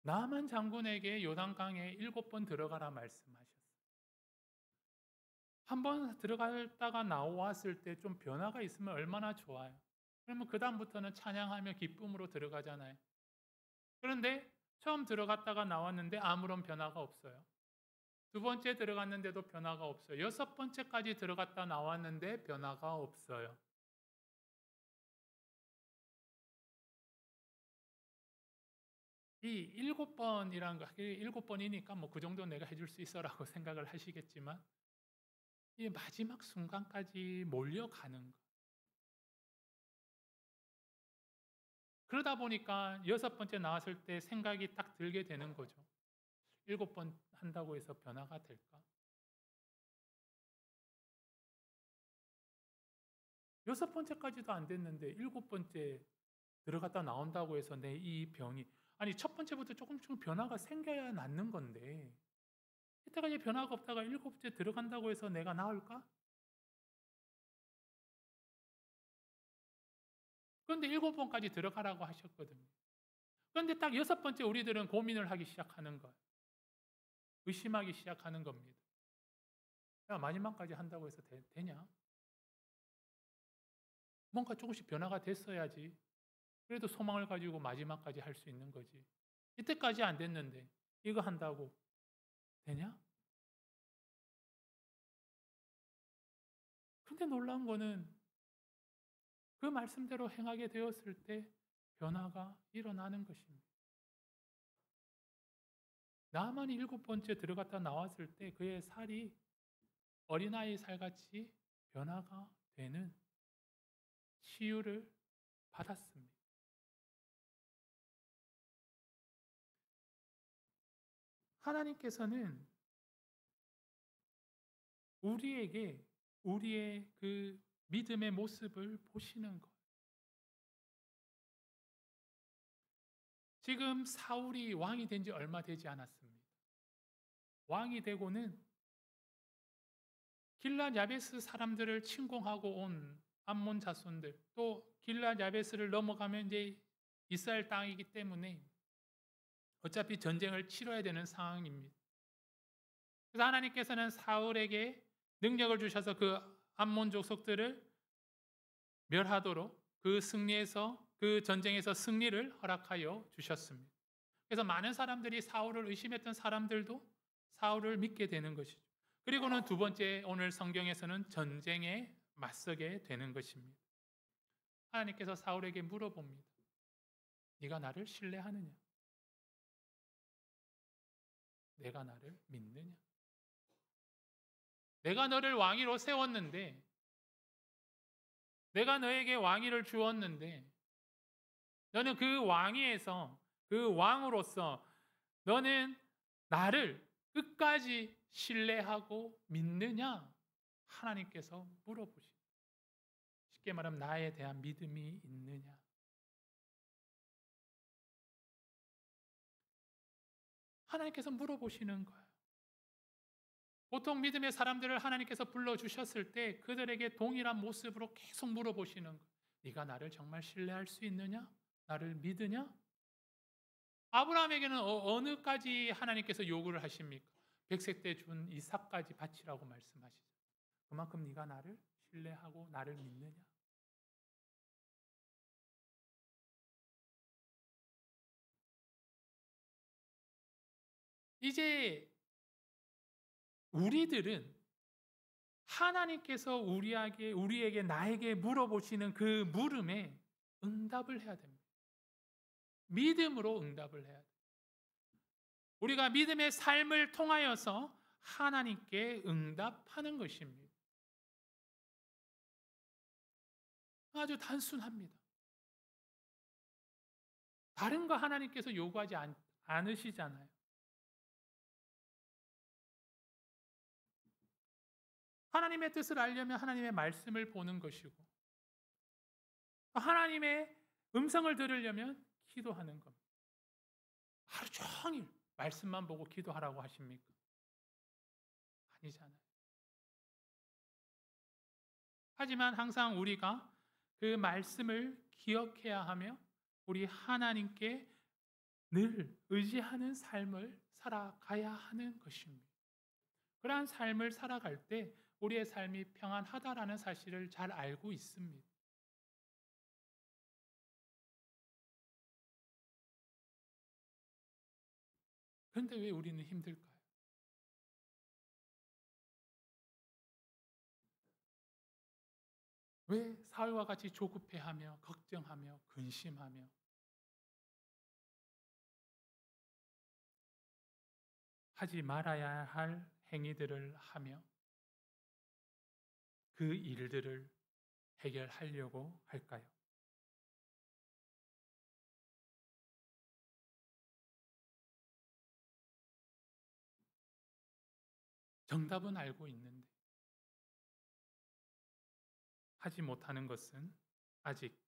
나만 장군에게 요단강에 7번 들어가라 말씀하셨어요. 한번 들어갔다가 나왔을 때 좀 변화가 있으면 얼마나 좋아요. 그러면 그 다음부터는 찬양하며 기쁨으로 들어가잖아요. 그런데 처음 들어갔다가 나왔는데 아무런 변화가 없어요. 두 번째 들어갔는데도 변화가 없어요. 6번째까지 들어갔다 나왔는데 변화가 없어요. 이 7번이라는 거, 7번이니까 뭐 그 정도 내가 해줄 수 있어라고 생각을 하시겠지만, 이 마지막 순간까지 몰려가는 거. 그러다 보니까 6번째 나왔을 때 생각이 딱 들게 되는 거죠. 7번 한다고 해서 변화가 될까? 6번째까지도 안 됐는데 7번째 들어갔다 나온다고 해서 내 이 병이, 아니 첫 번째부터 조금씩 변화가 생겨야 낫는 건데 이때까지 변화가 없다가 7번째 들어간다고 해서 내가 나을까? 그런데 7번까지 들어가라고 하셨거든요. 그런데 딱 6번째 우리들은 고민을 하기 시작하는 거예요. 의심하기 시작하는 겁니다. 야, 마지막까지 한다고 해서 되냐? 뭔가 조금씩 변화가 됐어야지. 그래도 소망을 가지고 마지막까지 할 수 있는 거지. 이때까지 안 됐는데 이거 한다고 되냐? 근데 놀라운 거는 그 말씀대로 행하게 되었을 때 변화가 일어나는 것입니다. 나만이 7번째 들어갔다 나왔을 때 그의 살이 어린아이 살같이 변화가 되는 치유를 받았습니다. 하나님께서는 우리에게 우리의 그 믿음의 모습을 보시는 것. 지금 사울이 왕이 된 지 얼마 되지 않았습니다. 왕이 되고는 길앗 야베스 사람들을 침공하고 온 암몬 자손들, 또 길앗 야베스를 넘어가면 이제 이스라엘 땅이기 때문에 어차피 전쟁을 치러야 되는 상황입니다. 그래서 하나님께서는 사울에게 능력을 주셔서 그 암몬 족속들을 멸하도록 그 전쟁에서 승리를 허락하여 주셨습니다. 그래서 많은 사람들이 사울을 의심했던 사람들도 사울을 믿게 되는 것이죠. 그리고는 두 번째, 오늘 성경에서는 전쟁의 맞서게 되는 것입니다. 하나님께서 사울에게 물어봅니다. 네가 나를 신뢰하느냐? 내가 나를 믿느냐? 내가 너를 왕위로 세웠는데, 내가 너에게 왕위를 주었는데, 너는 그 왕위에서, 그 왕으로서 너는 나를 끝까지 신뢰하고 믿느냐? 하나님께서 물어보십니다. 쉽게 말하면 나에 대한 믿음이 있느냐? 하나님께서 물어보시는 거예요. 보통 믿음의 사람들을 하나님께서 불러주셨을 때 그들에게 동일한 모습으로 계속 물어보시는 거예요. 네가 나를 정말 신뢰할 수 있느냐? 나를 믿으냐? 아브라함에게는 어느까지 하나님께서 요구를 하십니까? 100세 때 준 이삭까지 바치라고 말씀하시죠. 그만큼 네가 나를 신뢰하고 나를 믿느냐? 이제 우리들은 하나님께서 우리에게 나에게 물어보시는 그 물음에 응답을 해야 됩니다. 믿음으로 응답을 해야 됩니다. 우리가 믿음의 삶을 통하여서 하나님께 응답하는 것입니다. 아주 단순합니다. 다른 거 하나님께서 요구하지 않으시잖아요. 하나님의 뜻을 알려면 하나님의 말씀을 보는 것이고, 하나님의 음성을 들으려면 기도하는 겁니다. 하루 종일 말씀만 보고 기도하라고 하십니까? 아니잖아요. 하지만 항상 우리가 그 말씀을 기억해야 하며 우리 하나님께 늘 의지하는 삶을 살아가야 하는 것입니다. 그러한 삶을 살아갈 때 우리의 삶이 평안하다라는 사실을 잘 알고 있습니다. 그런데 왜 우리는 힘들까요? 왜 사울과 같이 조급해하며 걱정하며 근심하며 하지 말아야 할 행위들을 하며 그 일들을 해결하려고 할까요? 정답은 알고 있는데 하지 못하는 것은 아직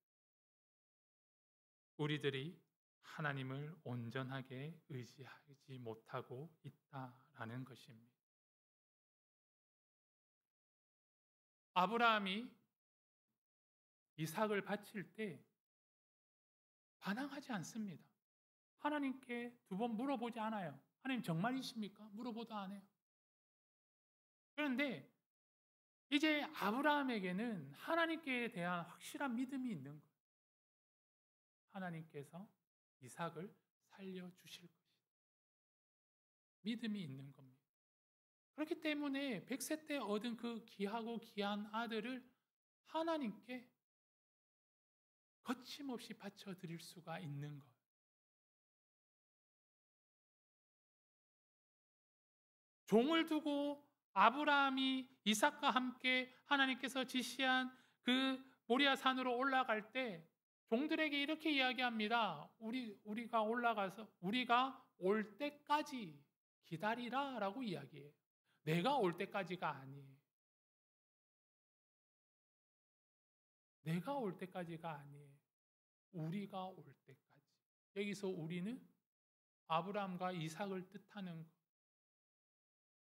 우리들이 하나님을 온전하게 의지하지 못하고 있다라는 것입니다. 아브라함이 이삭을 바칠 때 반항하지 않습니다. 하나님께 2번 물어보지 않아요. 하나님 정말이십니까? 물어보도 안 해요. 그런데 이제 아브라함에게는 하나님께 대한 확실한 믿음이 있는 거예요. 하나님께서 이삭을 살려주실 것이다. 믿음이 있는 겁니다. 그렇기 때문에 100세 때 얻은 그 귀하고 귀한 아들을 하나님께 거침없이 바쳐드릴 수가 있는 것. 종을 두고 아브라함이 이삭과 함께 하나님께서 지시한 그 모리아 산으로 올라갈 때 종들에게 이렇게 이야기합니다. 우리가 올라가서 우리가 올 때까지 기다리라라고 이야기해요. 내가 올 때까지가 아니에요. 내가 올 때까지가 아니에요. 우리가 올 때까지. 여기서 우리는 아브라함과 이삭을 뜻하는 것.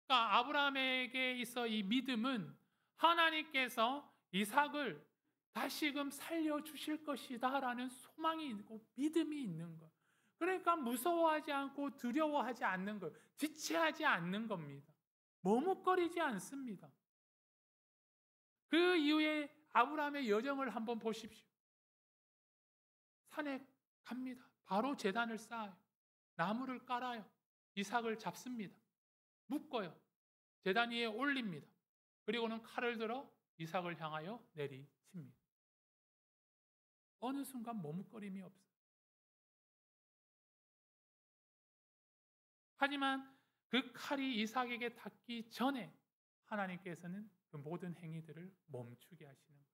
그러니까 아브라함에게 있어 이 믿음은 하나님께서 이삭을 다시금 살려주실 것이다 라는 소망이 있고 믿음이 있는 것. 그러니까 무서워하지 않고 두려워하지 않는 것. 지체하지 않는 겁니다. 머뭇거리지 않습니다. 그 이후에 아브라함의 여정을 한번 보십시오. 산에 갑니다. 바로 제단을 쌓아요. 나무를 깔아요. 이삭을 잡습니다. 묶어요. 제단 위에 올립니다. 그리고는 칼을 들어 이삭을 향하여 내리칩니다. 어느 순간 머뭇거림이 없어요. 하지만 그 칼이 이삭에게 닿기 전에 하나님께서는 그 모든 행위들을 멈추게 하시는 거예요.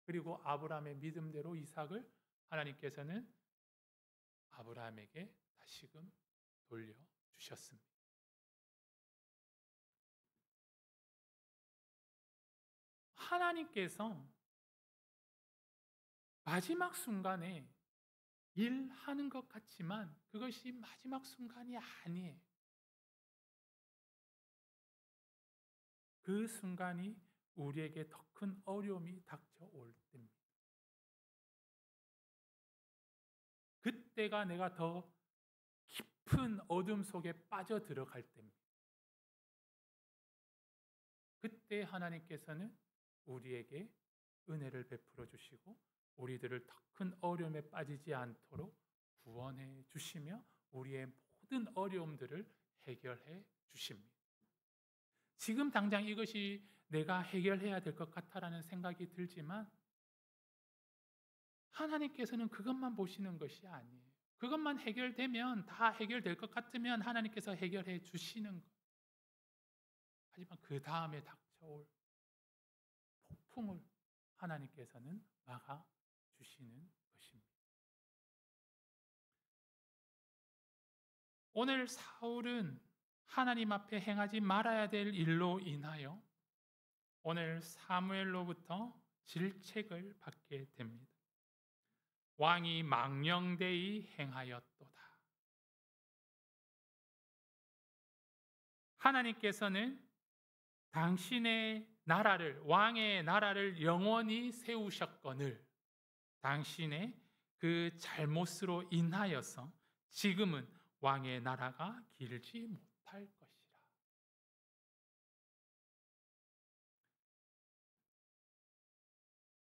그리고 아브라함의 믿음대로 이삭을 하나님께서는 아브라함에게 다시금 돌려주셨습니다. 하나님께서 마지막 순간에 일하는 것 같지만 그것이 마지막 순간이 아니에요. 그 순간이 우리에게 더 큰 어려움이 닥쳐올 때입니다. 그때가 내가 더 깊은 어둠 속에 빠져 들어갈 때입니다. 그때 하나님께서는 우리에게 은혜를 베풀어 주시고 우리들을 더 큰 어려움에 빠지지 않도록 구원해 주시며 우리의 모든 어려움들을 해결해 주십니다. 지금 당장 이것이 내가 해결해야 될 것 같다라는 생각이 들지만 하나님께서는 그것만 보시는 것이 아니에요. 그것만 해결되면 다 해결될 것 같으면 하나님께서 해결해 주시는 것. 하지만 그 다음에 닥쳐올 폭풍을 하나님께서는 막아 주시는 것입니다. 오늘 사울은 하나님 앞에 행하지 말아야 될 일로 인하여 오늘 사무엘로부터 질책을 받게 됩니다. 왕이 망령되이 행하였도다. 하나님께서는 당신의 나라를, 왕의 나라를 영원히 세우셨거늘 당신의 그 잘못으로 인하여서 지금은 왕의 나라가 길지 못할 것이라.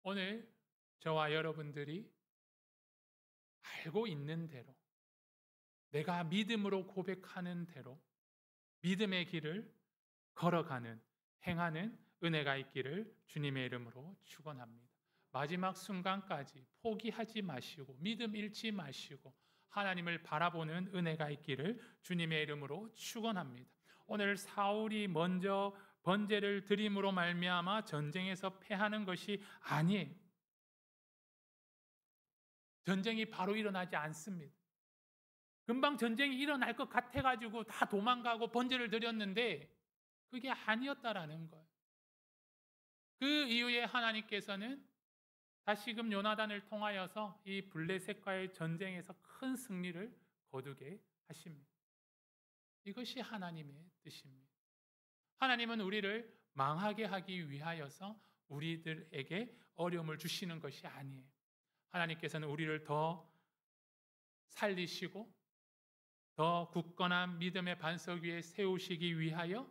오늘 저와 여러분들이 알고 있는 대로 내가 믿음으로 고백하는 대로 믿음의 길을 걸어가는 행하는 은혜가 있기를 주님의 이름으로 축원합니다. 마지막 순간까지 포기하지 마시고 믿음 잃지 마시고 하나님을 바라보는 은혜가 있기를 주님의 이름으로 축원합니다. 오늘 사울이 먼저 번제를 드림으로 말미암아 전쟁에서 패하는 것이 아니에요. 전쟁이 바로 일어나지 않습니다. 금방 전쟁이 일어날 것 같아가지고 다 도망가고 번제를 드렸는데 그게 아니었다라는 거예요. 그 이후에 하나님께서는 다시금 요나단을 통하여서 이 블레셋과의 전쟁에서 큰 승리를 거두게 하십니다. 이것이 하나님의 뜻입니다. 하나님은 우리를 망하게 하기 위하여서 우리들에게 어려움을 주시는 것이 아니에요. 하나님께서는 우리를 더 살리시고 더 굳건한 믿음의 반석 위에 세우시기 위하여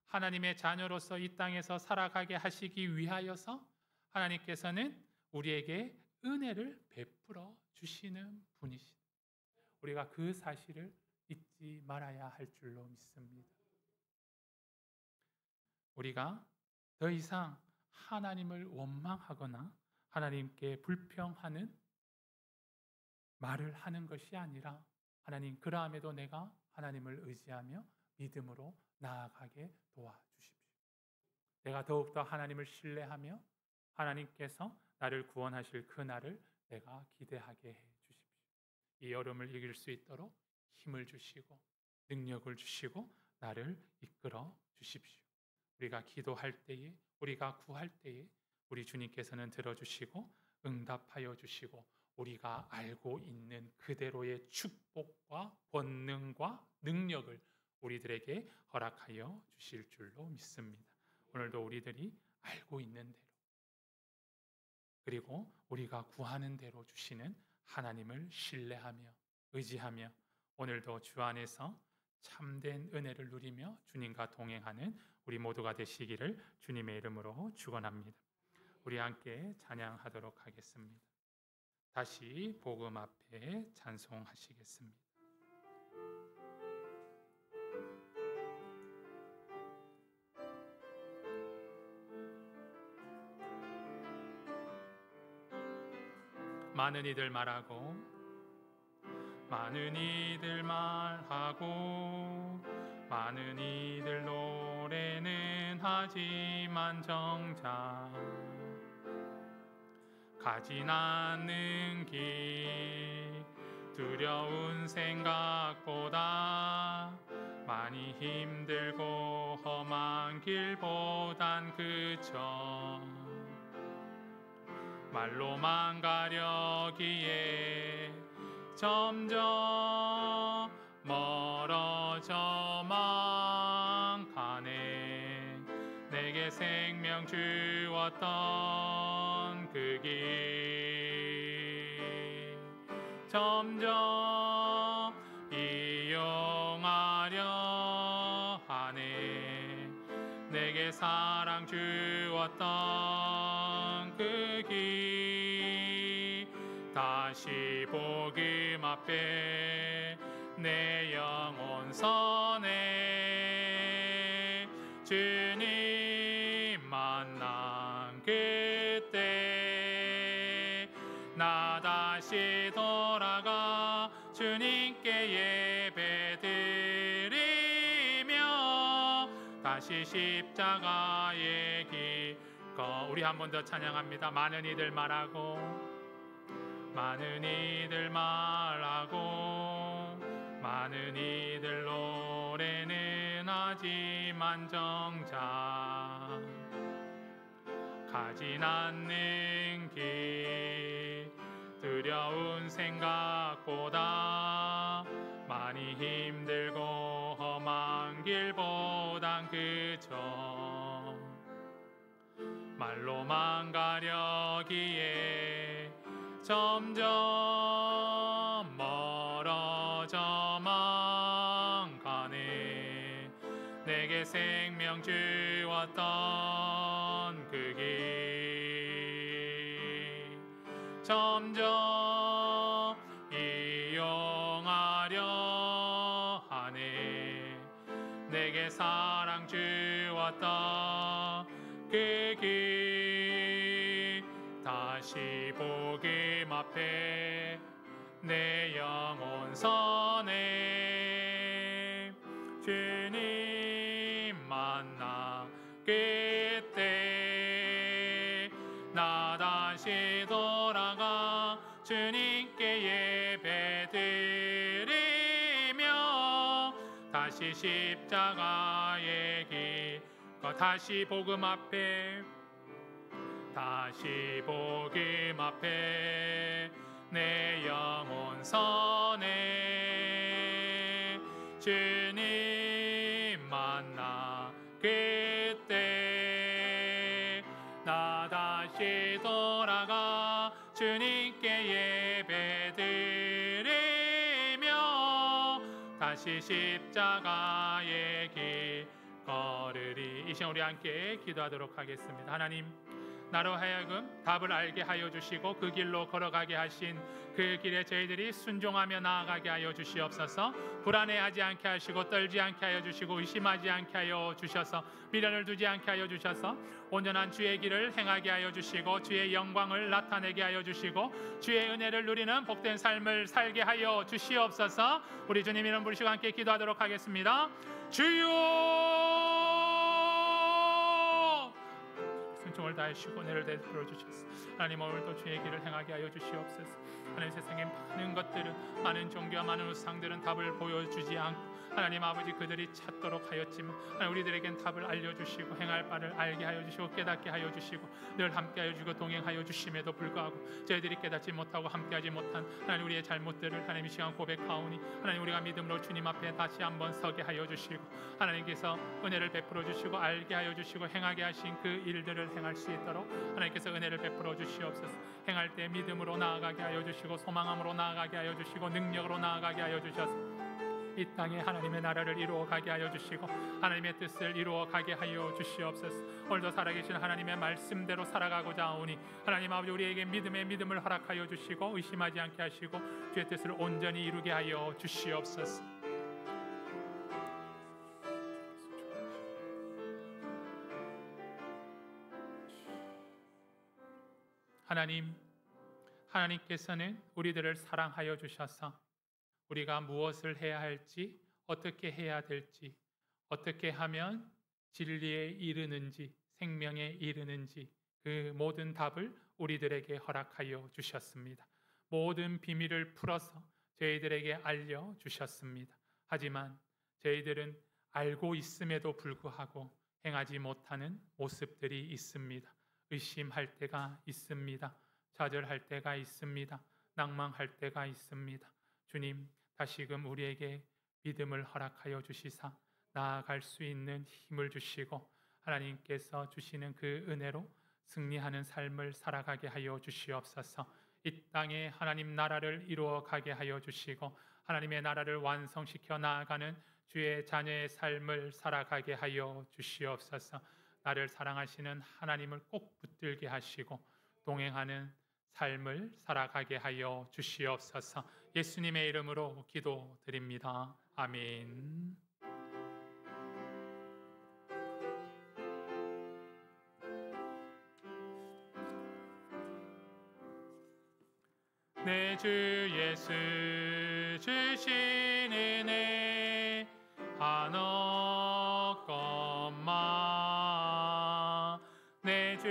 하나님의 자녀로서 이 땅에서 살아가게 하시기 위하여서 하나님께서는 우리에게 은혜를 베풀어 주시는 분이시다. 우리가 그 사실을 잊지 말아야 할 줄로 믿습니다. 우리가 더 이상 하나님을 원망하거나 하나님께 불평하는 말을 하는 것이 아니라 하나님 그러함에도 내가 하나님을 의지하며 믿음으로 나아가게 도와주십시오. 내가 더욱더 하나님을 신뢰하며 하나님께서 나를 구원하실 그 날을 내가 기대하게 해 주십시오. 이 어려움을 이길 수 있도록 힘을 주시고 능력을 주시고 나를 이끌어 주십시오. 우리가 기도할 때에 우리가 구할 때에 우리 주님께서는 들어주시고 응답하여 주시고 우리가 알고 있는 그대로의 축복과 권능과 능력을 우리들에게 허락하여 주실 줄로 믿습니다. 오늘도 우리들이 알고 있는 대로 그리고 우리가 구하는 대로 주시는 하나님을 신뢰하며 의지하며 오늘도 주 안에서 참된 은혜를 누리며 주님과 동행하는 우리 모두가 되시기를 주님의 이름으로 축원합니다. 우리 함께 찬양하도록 하겠습니다. 다시 복음 앞에 찬송하시겠습니다. 많은 이들 말하고 많은 이들 말하고 많은 이들 노래는 하지만 정작 가진 않는 길 두려운 생각보다 많이 힘들고 험한 길보단 그저 말로만 가려기에 점점 멀어져만 가네. 내게 생명 주었던 그 길 점점 이용하려 하네. 내게 사랑 주었던 그 길 다시 복음 앞에 내 영혼 선해. 주님 만난 그때 나 다시 돌아가 주님께 예배드리며 다시 십자가의 길 우리 한 번 더 찬양합니다. 많은 이들 말하고 많은 이들 말하고 많은 이들 노래는 하지만 정작 가진 않는 길 두려운 생각보다 많이 힘들고 험한 길보단 그저 말로만 가려기에 점점 멀어져만 가네. 내게 생명 주었던 그 길 점점 이용하려 하네. 내게 사랑 주었던 그 길 다시 복음 앞에 내 영혼 선해. 주님 만나 그때 나 다시 돌아가 주님께 예배드리며 다시 십자가의 길 다시 복음 앞에 다시 복음 앞에 내 영혼 선해. 주님 만나 그때 나 다시 돌아가 주님께 예배드리며 다시 십자가의 길 걸으리. 이 시간 우리 함께 기도하도록 하겠습니다. 하나님, 나로 하여금 답을 알게 하여 주시고 그 길로 걸어가게 하신 그 길에 저희들이 순종하며 나아가게 하여 주시옵소서. 불안해하지 않게 하시고 떨지 않게 하여 주시고 의심하지 않게 하여 주셔서 미련을 두지 않게 하여 주셔서 온전한 주의 길을 행하게 하여 주시고 주의 영광을 나타내게 하여 주시고 주의 은혜를 누리는 복된 삶을 살게 하여 주시옵소서. 우리 주님 이름 부르시고 함께 기도하도록 하겠습니다. 주여, 순종을 다하시고 은혜를 베풀어 주셨소. 하나님, 오늘도 주의 길을 행하게 하여 주시옵소서. 하나님, 세상에 많은 것들은, 많은 종교와 많은 우상들은 답을 보여주지 않고 하나님 아버지 그들이 찾도록 하였지만 하나님, 우리들에겐 답을 알려주시고 행할 바를 알게 하여 주시고 깨닫게 하여 주시고 늘 함께 하여 주시고 동행하여 주심에도 불구하고 저희들이 깨닫지 못하고 함께하지 못한 하나님 우리의 잘못들을 하나님 이 시간 고백하오니 하나님, 우리가 믿음으로 주님 앞에 다시 한번 서게 하여 주시고 하나님께서 은혜를 베풀어 주시고 알게 하여 주시고 행하게 하신 그 일들을 행할 수 있도록 하나님께서 은혜를 베풀어 주시옵소서. 행할 때 믿음으로 나아가게 하여 주시고 소망함으로 나아가게 하여 주시고 능력으로 나아가게 하여 주셔서 이 땅에 하나님의 나라를 이루어 가게 하여 주시고 하나님의 뜻을 이루어 가게 하여 주시옵소서. 오늘도 살아계신 하나님의 말씀대로 살아가고자 하오니 하나님 아버지, 우리에게 믿음의 믿음을 허락하여 주시고 의심하지 않게 하시고 주의 뜻을 온전히 이루게 하여 주시옵소서. 하나님께서는 우리들을 사랑하여 주셔서 우리가 무엇을 해야 할지, 어떻게 해야 될지, 어떻게 하면 진리에 이르는지, 생명에 이르는지 그 모든 답을 우리들에게 허락하여 주셨습니다. 모든 비밀을 풀어서 저희들에게 알려주셨습니다. 하지만 저희들은 알고 있음에도 불구하고 행하지 못하는 모습들이 있습니다. 의심할 때가 있습니다. 좌절할 때가 있습니다. 낭망할 때가 있습니다. 주님, 다시금 우리에게 믿음을 허락하여 주시사 나아갈 수 있는 힘을 주시고 하나님께서 주시는 그 은혜로 승리하는 삶을 살아가게 하여 주시옵소서. 이 땅에 하나님 나라를 이루어 가게 하여 주시고 하나님의 나라를 완성시켜 나아가는 주의 자녀의 삶을 살아가게 하여 주시옵소서. 나를 사랑하시는 하나님을 꼭 붙들게 하시고 동행하는 삶을 살아가게 하여 주시옵소서. 예수님의 이름으로 기도드립니다. 아멘. 내 주 예수 주신 은혜 한없건마 내 주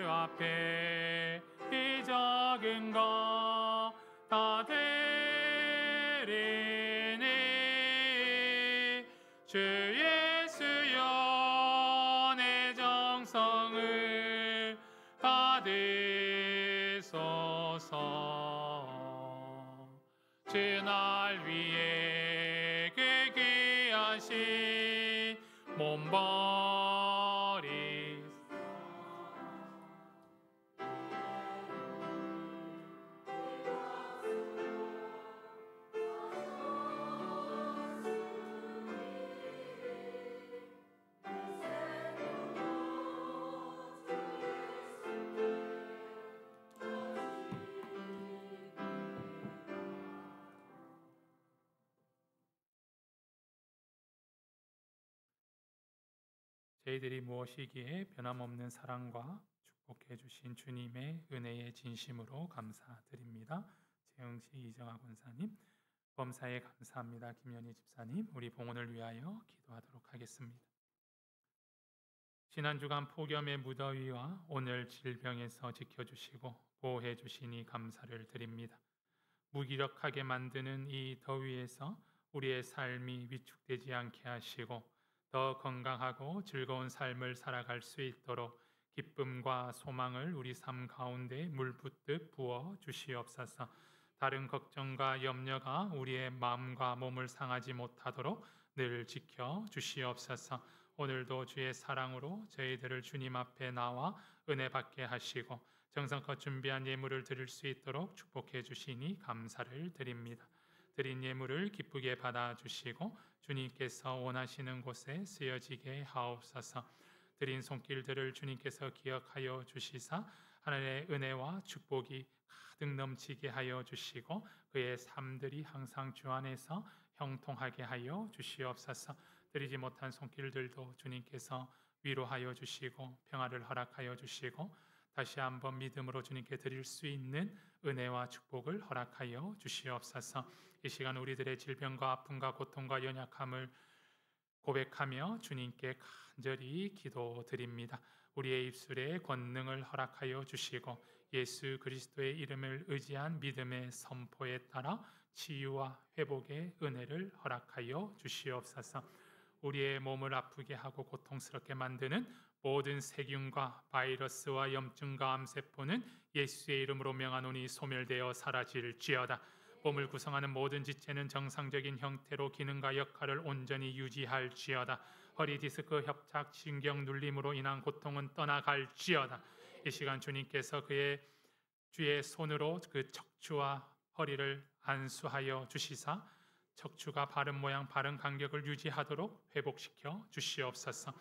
앞에 이 적은 것 다 드리니 주 예수여 내 정성을 받으소서. 주 날 위해 그 귀하신 몸버리 저희들이 무엇이기에 변함없는 사랑과 축복해 주신 주님의 은혜에 진심으로 감사드립니다. 재흥시 이정아 권사님, 범사에 감사합니다. 김연희 집사님, 우리 봉헌을 위하여 기도하도록 하겠습니다. 지난주간 폭염의 무더위와 오늘 질병에서 지켜주시고 보호해 주시니 감사를 드립니다. 무기력하게 만드는 이 더위에서 우리의 삶이 위축되지 않게 하시고 더 건강하고 즐거운 삶을 살아갈 수 있도록 기쁨과 소망을 우리 삶 가운데 물붓듯 부어 주시옵소서. 다른 걱정과 염려가 우리의 마음과 몸을 상하지 못하도록 늘 지켜 주시옵소서. 오늘도 주의 사랑으로 저희들을 주님 앞에 나와 은혜 받게 하시고 정성껏 준비한 예물을 드릴 수 있도록 축복해 주시니 감사를 드립니다. 드린 예물을 기쁘게 받아주시고 주님께서 원하시는 곳에 쓰여지게 하옵소서. 드린 손길들을 주님께서 기억하여 주시사 하나님의 은혜와 축복이 가득 넘치게 하여 주시고 그의 삶들이 항상 주 안에서 형통하게 하여 주시옵소서. 드리지 못한 손길들도 주님께서 위로하여 주시고 평화를 허락하여 주시고 다시 한번 믿음으로 주님께 드릴 수 있는 은혜와 축복을 허락하여 주시옵소서. 이 시간 우리들의 질병과 아픔과 고통과 연약함을 고백하며 주님께 간절히 기도드립니다. 우리의 입술에 권능을 허락하여 주시고 예수 그리스도의 이름을 의지한 믿음의 선포에 따라 치유와 회복의 은혜를 허락하여 주시옵소서. 우리의 몸을 아프게 하고 고통스럽게 만드는 모든 세균과 바이러스와 염증과 암세포는 예수의 이름으로 명하노니 소멸되어 사라질지어다. 몸을 구성하는 모든 지체는 정상적인 형태로 기능과 역할을 온전히 유지할지어다. 허리 디스크 협착 신경 눌림으로 인한 고통은 떠나갈지어다. 이 시간 주님께서 주의 손으로 그 척추와 허리를 안수하여 주시사 척추가 바른 모양 바른 간격을 유지하도록 회복시켜 주시옵소서.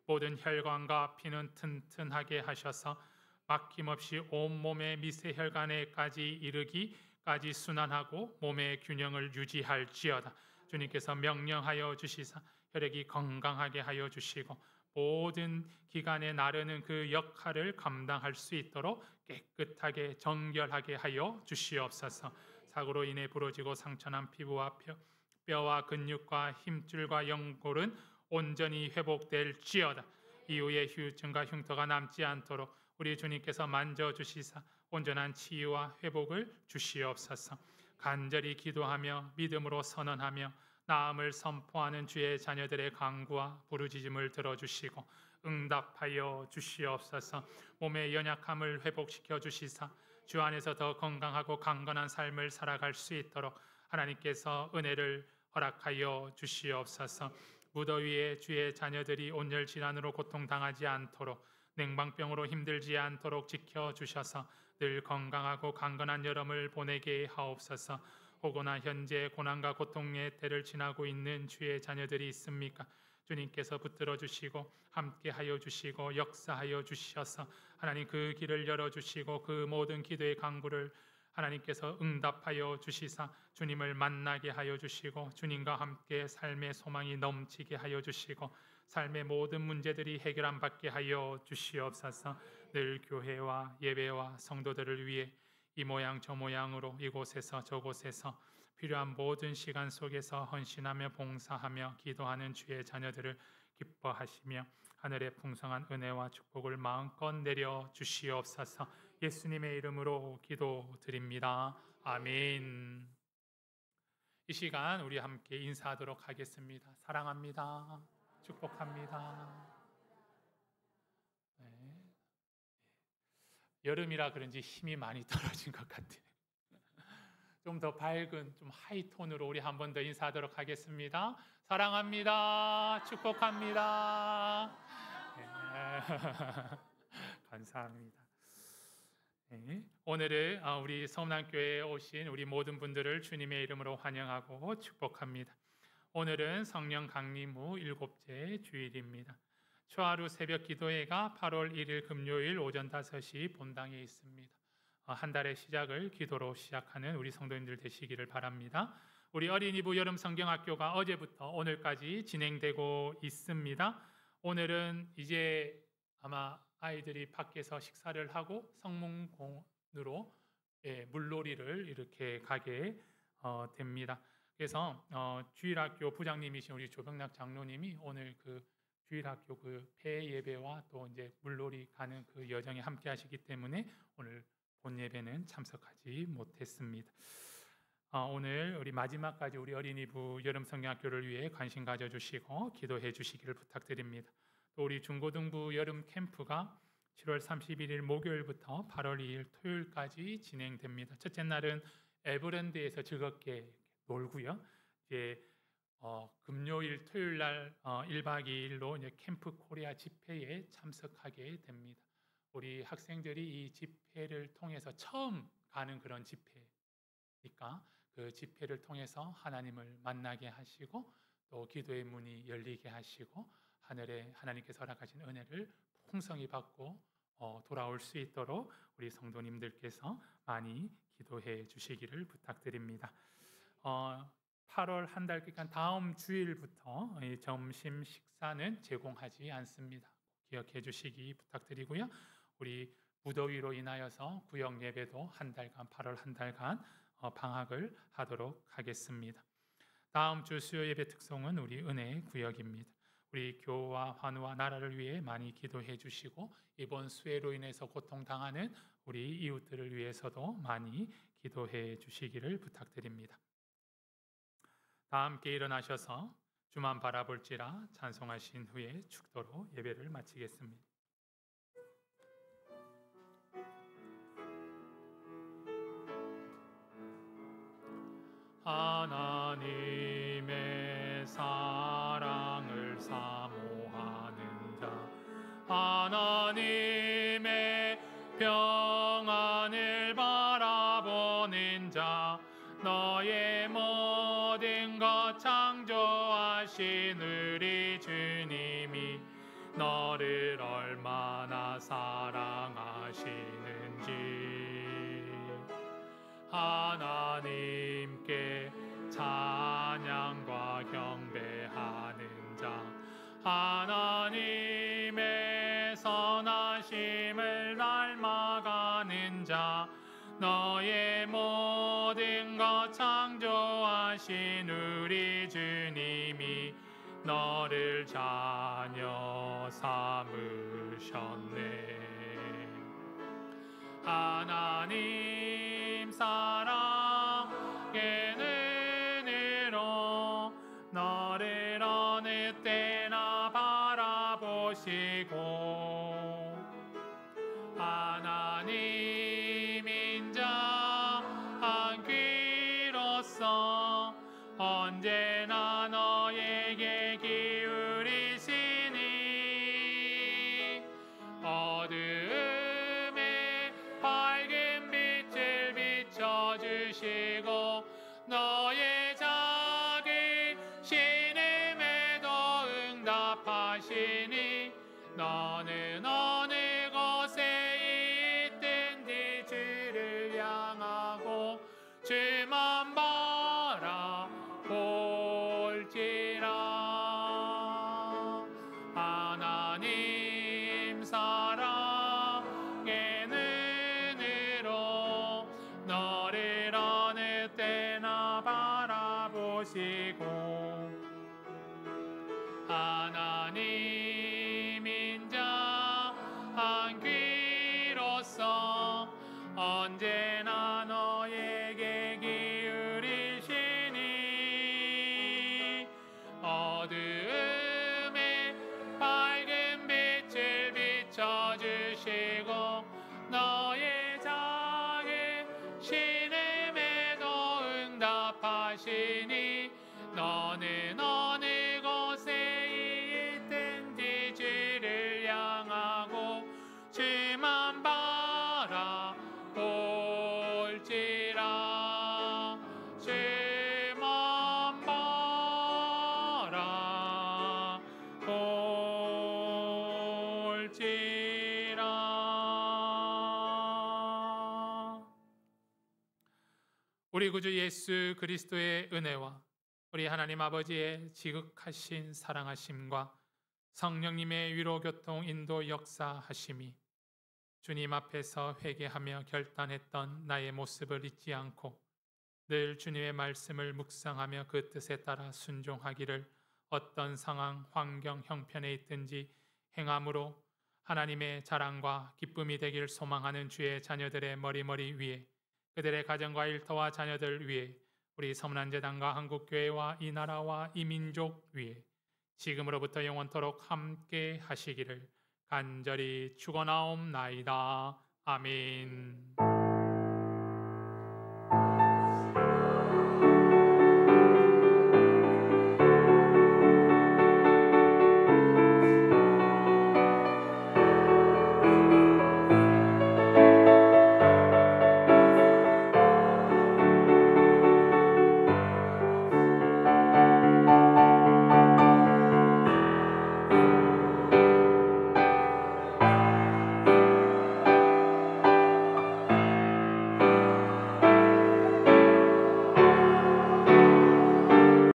모든 혈관과 피는 튼튼하게 하셔서 막힘없이 온몸의 미세혈관에까지 이르기까지 순환하고 몸의 균형을 유지할지어다. 주님께서 명령하여 주시사 혈액이 건강하게 하여 주시고 모든 기간에 나르는 그 역할을 감당할 수 있도록 깨끗하게 정결하게 하여 주시옵소서. 사고로 인해 부러지고 상처난 피부와 뼈와 근육과 힘줄과 연골은 온전히 회복될지어다. 이후에 후유증과 흉터가 남지 않도록 우리 주님께서 만져주시사 온전한 치유와 회복을 주시옵소서. 간절히 기도하며 믿음으로 선언하며 나음을 선포하는 주의 자녀들의 간구와 부르짖음을 들어주시고 응답하여 주시옵소서. 몸의 연약함을 회복시켜 주시사 주 안에서 더 건강하고 강건한 삶을 살아갈 수 있도록 하나님께서 은혜를 허락하여 주시옵소서. 무더위에 주의 자녀들이 온열 질환으로 고통당하지 않도록 냉방병으로 힘들지 않도록 지켜주셔서 늘 건강하고 강건한 여름을 보내게 하옵소서. 혹여나 현재 고난과 고통의 때를 지나고 있는 주의 자녀들이 있습니까? 주님께서 붙들어 주시고 함께하여 주시고 역사하여 주셔서 하나님 그 길을 열어주시고 그 모든 기도의 간구를 하나님께서 응답하여 주시사 주님을 만나게 하여 주시고 주님과 함께 삶의 소망이 넘치게 하여 주시고 삶의 모든 문제들이 해결 안 받게 하여 주시옵소서. 늘 교회와 예배와 성도들을 위해 이 모양 저 모양으로 이곳에서 저곳에서 필요한 모든 시간 속에서 헌신하며 봉사하며 기도하는 주의 자녀들을 기뻐하시며 하늘의 풍성한 은혜와 축복을 마음껏 내려 주시옵소서. 예수님의 이름으로 기도드립니다. 아멘. 이 시간 우리 함께 인사하도록 하겠습니다. 사랑합니다. 축복합니다. 네. 여름이라 그런지 힘이 많이 떨어진 것 같아요. 좀 더 밝은 좀 하이톤으로 우리 한 번 더 인사하도록 하겠습니다. 사랑합니다. 축복합니다. 네. 감사합니다. 네. 오늘은 우리 서문안교회에 오신 우리 모든 분들을 주님의 이름으로 환영하고 축복합니다. 오늘은 성령 강림 후 7째 주일입니다. 초하루 새벽 기도회가 8월 1일 금요일 오전 5시 본당에 있습니다. 한 달의 시작을 기도로 시작하는 우리 성도님들 되시기를 바랍니다. 우리 어린이부 여름 성경학교가 어제부터 오늘까지 진행되고 있습니다. 오늘은 이제 아마 아이들이 밖에서 식사를 하고 성문공원으로 물놀이를 이렇게 가게 됩니다. 그래서 주일학교 부장님이신 우리 조병락 장로님이 오늘 그 주일학교 그 폐 예배와 또 이제 물놀이 가는 그 여정에 함께 하시기 때문에 오늘 본 예배는 참석하지 못했습니다. 오늘 우리 마지막까지 우리 어린이부 여름 성경학교를 위해 관심 가져주시고 기도해 주시기를 부탁드립니다. 또 우리 중고등부 여름 캠프가 7월 31일 목요일부터 8월 2일 토요일까지 진행됩니다. 첫째 날은 에버랜드에서 즐겁게 놀고요. 이제 금요일 토요일 날 1박 2일로 이제 캠프 코리아 집회에 참석하게 됩니다. 우리 학생들이 이 집회를 통해서 처음 가는 그런 집회니까 그 집회를 통해서 하나님을 만나게 하시고 또 기도의 문이 열리게 하시고 하늘에 하나님께서 허락하신 은혜를 풍성히 받고 돌아올 수 있도록 우리 성도님들께서 많이 기도해 주시기를 부탁드립니다. 8월 한 달 기간 다음 주일부터 점심 식사는 제공하지 않습니다. 기억해 주시기 부탁드리고요. 우리 무더위로 인하여서 구역 예배도 한 달간 8월 한 달간 방학을 하도록 하겠습니다. 다음 주 수요 예배 특성은 우리 은혜의 구역입니다. 우리 교회와 환우와 나라를 위해 많이 기도해 주시고 이번 수해로 인해서 고통당하는 우리 이웃들을 위해서도 많이 기도해 주시기를 부탁드립니다. 다 함께 일어나셔서 주만 바라볼지라 찬송하신 후에 축도로 예배를 마치겠습니다. 하나님의 사랑을 사모하는 자, 하나님의 평안을 바라보는 자, 너의 모든 것 창조하신 우리 주님이 너를 얼마나 사랑하시는지 하나님께 찬양과 경배하는 자, 하나님 자 너의 모든 것 창조하신 우리 주님이 너를 자녀 삼으셨네. 하나님 사랑의 눈으로 너를 어느 때나 바라보시고 하나님 인자한 귀로서 언제나 너에게 기울이시니 어두움에 밝은 빛을 비춰주시고 너의 작은 신음에도 응답하시니 너는 어느 곳에 있든지 주를 향하고 주만 바라볼지라. 하나님 사랑의 눈으로 너를 어느 때나 바라보시고 하나님 인자한 귀로서 언제나 너에게 기울이시니 어두움에 밝은 빛을 비춰주시고 너의 작은 신음에도 응답하시니 너는 어느 곳에 있든지 주를 향하고 주만 바라볼지라. 주만 바라볼지라. 우리 구주 예수 그리스도의 은혜와 우리 하나님 아버지의 지극하신 사랑하심과 성령님의 위로 교통 인도 역사하심이 주님 앞에서 회개하며 결단했던 나의 모습을 잊지 않고 늘 주님의 말씀을 묵상하며 그 뜻에 따라 순종하기를 어떤 상황, 환경, 형편에 있든지 행함으로 하나님의 자랑과 기쁨이 되길 소망하는 주의 자녀들의 머리머리 위에 그들의 가정과 일터와 자녀들 위에 우리 서문안재단과 한국교회와 이 나라와 이 민족 위에 지금으로부터 영원토록 함께 하시기를 간절히 축원하옵나이다. 아멘.